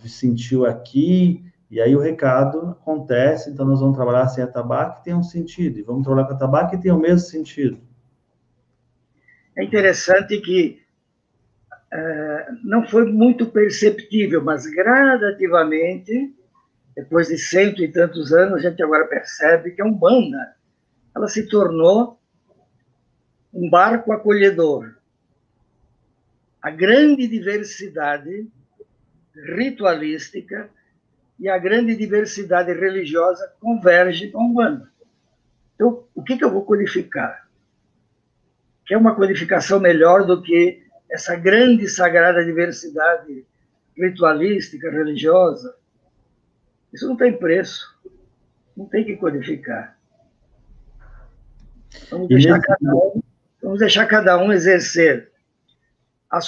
sentiu aqui, e aí o recado acontece, então nós vamos trabalhar sem atabaque, que tem um sentido, e vamos trabalhar com atabaque, que tem o mesmo sentido.
É interessante que não foi muito perceptível, mas gradativamente, depois de cento e tantos anos, a gente agora percebe que a Umbanda, ela se tornou um barco acolhedor. A grande diversidade ritualística e a grande diversidade religiosa converge com a Umbanda. Então, o que eu vou codificar? Que é uma codificação melhor do que essa grande sagrada diversidade ritualística, religiosa? Isso não tem preço. Não tem que codificar. Vamos deixar cada um exercer o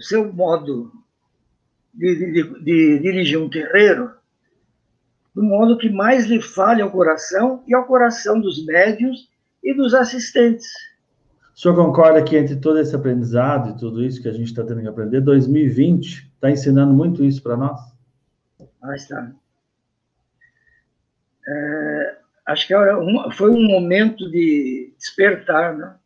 seu modo de dirigir um terreiro do modo que mais lhe fale ao coração e ao coração dos médiuns e dos assistentes.
O senhor concorda que entre todo esse aprendizado e tudo isso que a gente está tendo que aprender, 2020 está ensinando muito isso para nós?
Está. Acho que foi um momento de despertar, né?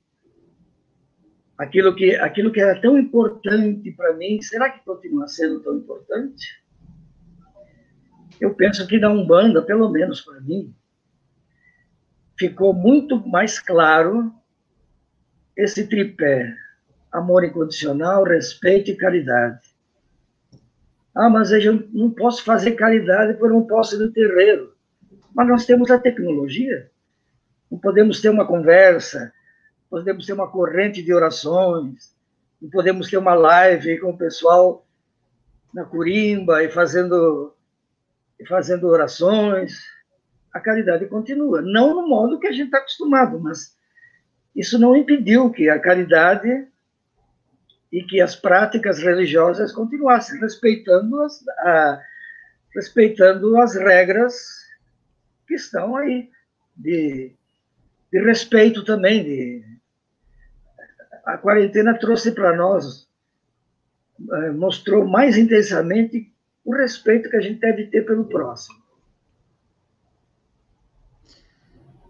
Aquilo que era tão importante para mim, será que continua sendo tão importante? Eu penso que na Umbanda, pelo menos para mim, ficou muito mais claro esse tripé: amor incondicional, respeito e caridade. Mas eu não posso fazer caridade porque eu não posso ir no terreiro. Mas nós temos a tecnologia. Não podemos ter uma conversa, podemos ter uma corrente de orações, não podemos ter uma live com o pessoal na Curimba e fazendo orações. A caridade continua. Não no modo que a gente está acostumado, mas isso não impediu que a caridade e que as práticas religiosas continuassem, respeitando as regras que estão aí, de respeito também. A quarentena trouxe para nós, mostrou mais intensamente o respeito que a gente deve ter pelo próximo.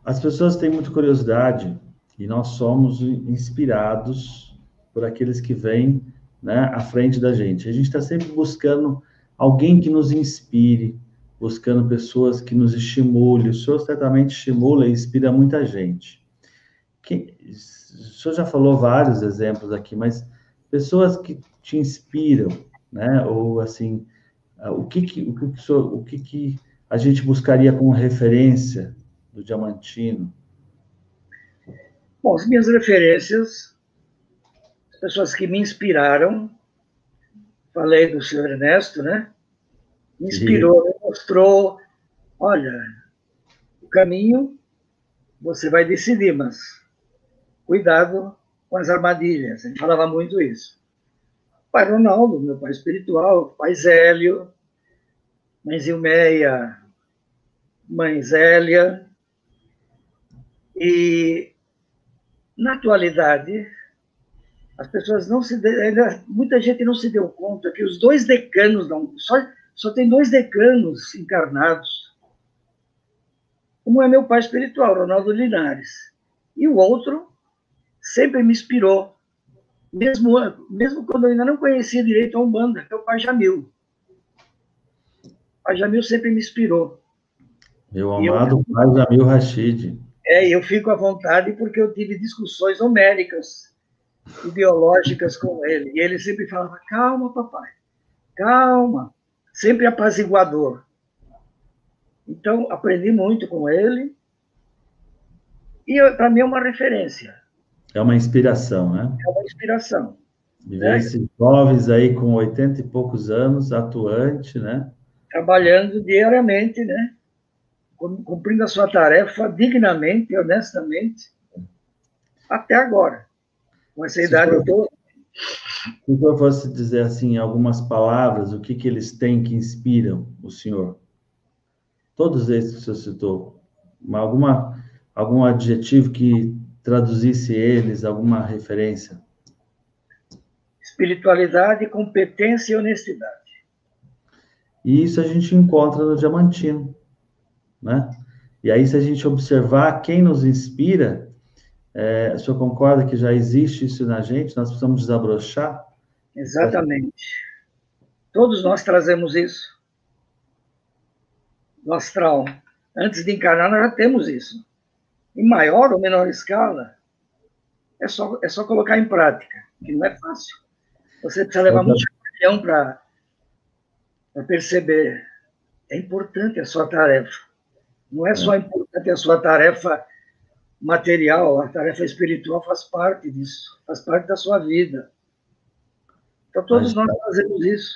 As pessoas têm muita curiosidade e nós somos inspirados por aqueles que vêm, né, à frente da gente. A gente está sempre buscando alguém que nos inspire, buscando pessoas que nos estimulem. O senhor certamente estimula e inspira muita gente. O senhor já falou vários exemplos aqui, mas pessoas que te inspiram, né? Ou assim, o que a gente buscaria como referência do Diamantino?
Bom, as minhas referências, as pessoas que me inspiraram, falei do senhor Ernesto, né? Me inspirou, me mostrou, olha, o caminho você vai decidir, mas cuidado com as armadilhas. A gente falava muito isso. Pai Ronaldo, meu pai espiritual, pai Zélio, mãe Zilmeia, mãe Zélia. E, na atualidade, as pessoas muita gente não se deu conta que os dois decanos, só tem dois decanos encarnados. Um é meu pai espiritual, Ronaldo Linares, e o outro, sempre me inspirou, mesmo quando eu ainda não conhecia direito a Umbanda, que é o Pai Jamil. O Pai Jamil sempre me inspirou.
Meu amado pai Jamil Rashid.
Eu fico à vontade porque eu tive discussões homéricas, ideológicas com ele. E ele sempre falava, calma, papai, calma. Sempre apaziguador. Então, aprendi muito com ele. E, para mim, é uma referência.
É uma inspiração, né?
É uma inspiração.
E ver esses jovens aí com 80 e poucos anos, atuante, né?
Trabalhando diariamente, né? Cumprindo a sua tarefa dignamente, honestamente, até agora. Com essa idade eu estou...
Se eu fosse dizer assim, algumas palavras, o que eles têm que inspiram o senhor? Todos esses que o senhor citou. Algum adjetivo que traduzisse eles, alguma referência?
Espiritualidade, competência e honestidade.
E isso a gente encontra no Diamantino, né? E aí, se a gente observar quem nos inspira, o senhor concorda que já existe isso na gente? Nós precisamos desabrochar?
Exatamente. Todos nós trazemos isso. No astral. Antes de encarnar, nós já temos isso. Em maior ou menor escala, é só colocar em prática, que não é fácil. Você precisa levar muito champião para perceber. É importante a sua tarefa. Não é só importante a sua tarefa material, a tarefa espiritual faz parte disso, faz parte da sua vida. Então, todos nós fazemos isso.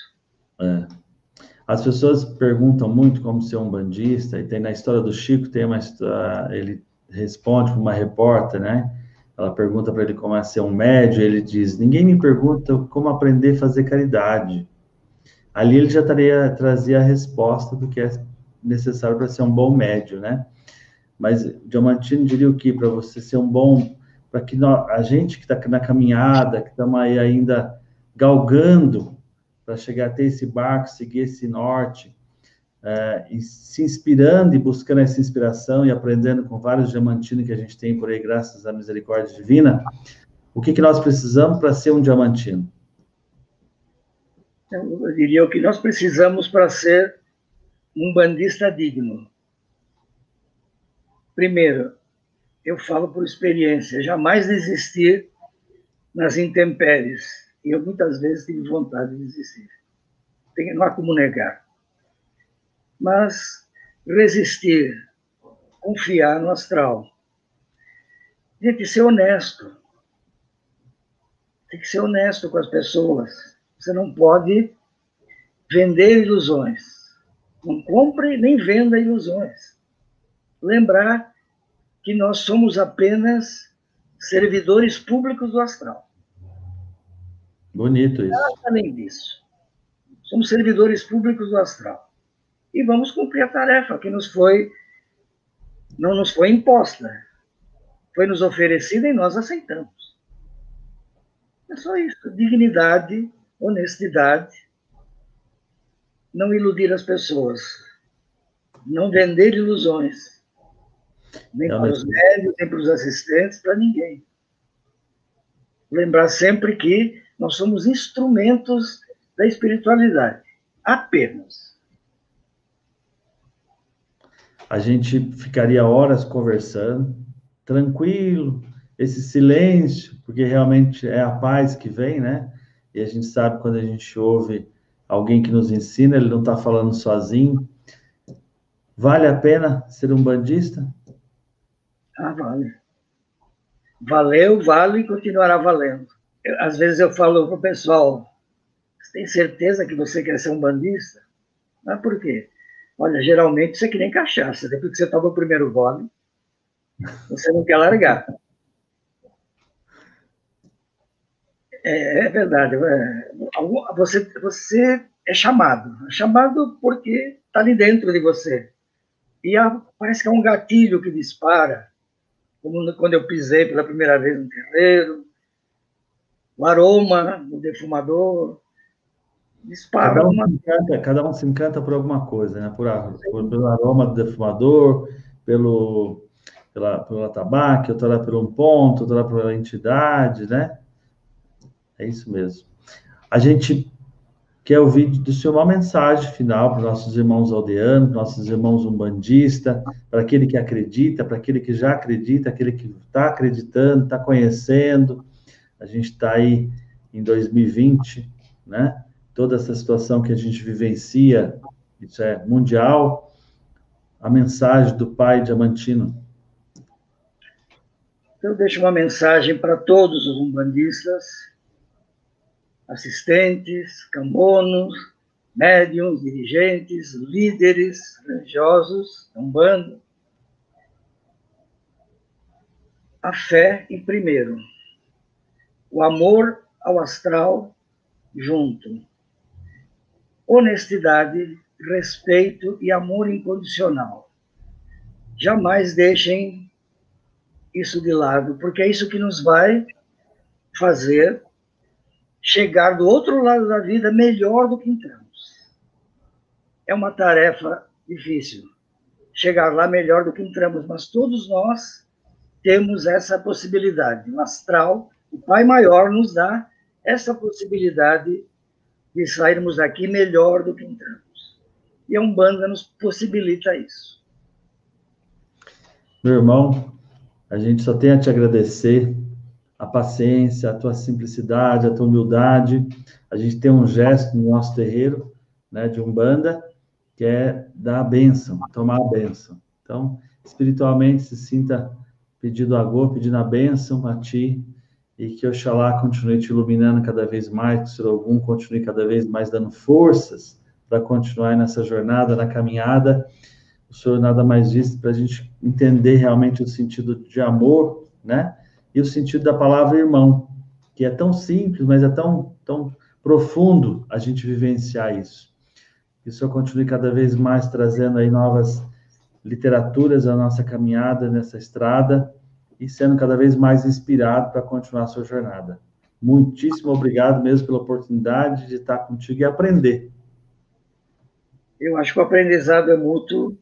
As pessoas perguntam muito como ser um bandista, e tem na história do Chico, tem uma história, ele responde para uma repórter, né? Ela pergunta para ele como é ser um médium, ele diz, ninguém me pergunta como aprender a fazer caridade. Ali ele já trazia a resposta do que é necessário para ser um bom médium, né? Mas Diamantino diria o quê? Para você ser um bom... Para que a gente que está na caminhada, que estamos aí ainda galgando para chegar até esse barco, seguir esse norte, e se inspirando e buscando essa inspiração e aprendendo com vários diamantinos que a gente tem por aí, graças à misericórdia divina, o que nós precisamos para ser um diamantino?
Eu diria o que nós precisamos para ser um bandista digno. Primeiro, eu falo por experiência, jamais desistir nas intempéries. E eu muitas vezes tive vontade de desistir. Não há como negar. Mas resistir, confiar no astral. Gente, ser honesto. Tem que ser honesto com as pessoas. Você não pode vender ilusões. Não compre nem venda ilusões. Lembrar que nós somos apenas servidores públicos do astral.
Bonito isso.
Nada além disso. Somos servidores públicos do astral. E vamos cumprir a tarefa que não nos foi imposta. Foi nos oferecida e nós aceitamos. É só isso. Dignidade, honestidade, não iludir as pessoas, não vender ilusões, nem para os médios, nem para os assistentes, para ninguém. Lembrar sempre que nós somos instrumentos da espiritualidade, apenas.
A gente ficaria horas conversando, tranquilo, esse silêncio, porque realmente é a paz que vem, né? E a gente sabe quando a gente ouve alguém que nos ensina, ele não está falando sozinho. Vale a pena ser um bandista?
Vale. Valeu, vale e continuará valendo. Às vezes eu falo para o pessoal, você tem certeza que você quer ser um bandista? Mas por quê? Olha, geralmente isso é que nem cachaça. Depois que você toma o primeiro gole, você não quer largar. É verdade. Você é chamado. É chamado porque está ali dentro de você. E parece que é um gatilho que dispara. Como quando eu pisei pela primeira vez no terreiro. O aroma do defumador dispara.
Cada um se encanta por alguma coisa, né? Pelo aroma do defumador, pelo pelo atabaque, outra hora por um ponto, outra hora pela entidade, né? É isso mesmo. A gente quer ouvir do senhor uma mensagem final para os nossos irmãos aldeanos, nossos irmãos umbandistas, para aquele que acredita, para aquele que já acredita, aquele que está acreditando, está conhecendo. A gente está aí em 2020, né? Toda essa situação que a gente vivencia, isso é mundial. A mensagem do Pai Diamantino.
Eu deixo uma mensagem para todos os umbandistas, assistentes, cambonos, médiums, dirigentes, líderes religiosos, umbanda. A fé em primeiro. O amor ao astral junto. Honestidade, respeito e amor incondicional. Jamais deixem isso de lado, porque é isso que nos vai fazer chegar do outro lado da vida melhor do que entramos. É uma tarefa difícil, chegar lá melhor do que entramos, mas todos nós temos essa possibilidade. O astral, o Pai Maior, nos dá essa possibilidade de sairmos daqui melhor do que entramos. E a Umbanda nos possibilita isso.
Meu irmão, a gente só tem a te agradecer a paciência, a tua simplicidade, a tua humildade. A gente tem um gesto no nosso terreiro, né, de Umbanda, que é dar a bênção, tomar a bênção. Então, espiritualmente, se sinta pedindo a bênção a ti, e que Oxalá continue te iluminando cada vez mais, que o Senhor Ogum continue cada vez mais dando forças para continuar nessa jornada, na caminhada. O Senhor nada mais disse para a gente entender realmente o sentido de amor, né? E o sentido da palavra irmão, que é tão simples, mas é tão profundo a gente vivenciar isso. Que o Senhor continue cada vez mais trazendo aí novas literaturas à nossa caminhada nessa estrada e sendo cada vez mais inspirado para continuar a sua jornada. Muitíssimo obrigado mesmo pela oportunidade de estar contigo e aprender.
Eu acho que o aprendizado é mútuo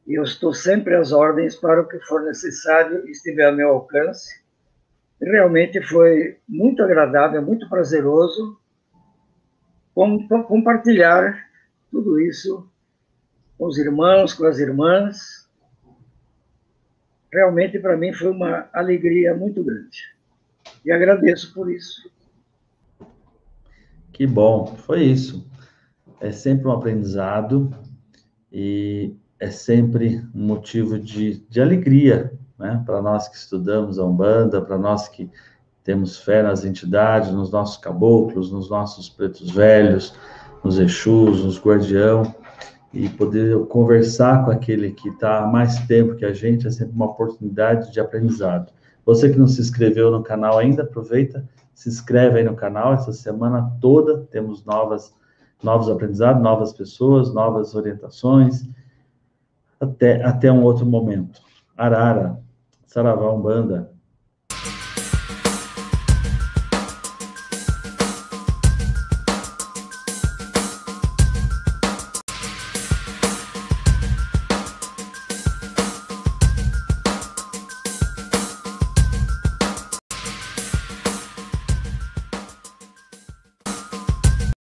e eu estou sempre às ordens para o que for necessário e estiver ao meu alcance. Realmente foi muito agradável, muito prazeroso compartilhar tudo isso com os irmãos, com as irmãs. Realmente, para mim, foi uma alegria muito grande. E agradeço por isso.
Que bom, foi isso. É sempre um aprendizado e é sempre um motivo de alegria, né? Para nós que estudamos a Umbanda, para nós que temos fé nas entidades, nos nossos caboclos, nos nossos pretos velhos, nos Exus, nos guardião, e poder conversar com aquele que está há mais tempo que a gente é sempre uma oportunidade de aprendizado. Você que não se inscreveu no canal ainda, aproveita, se inscreve aí no canal. Essa semana toda temos novos aprendizados, novas pessoas, novas orientações, até um outro momento. Arara, Saravá Umbanda.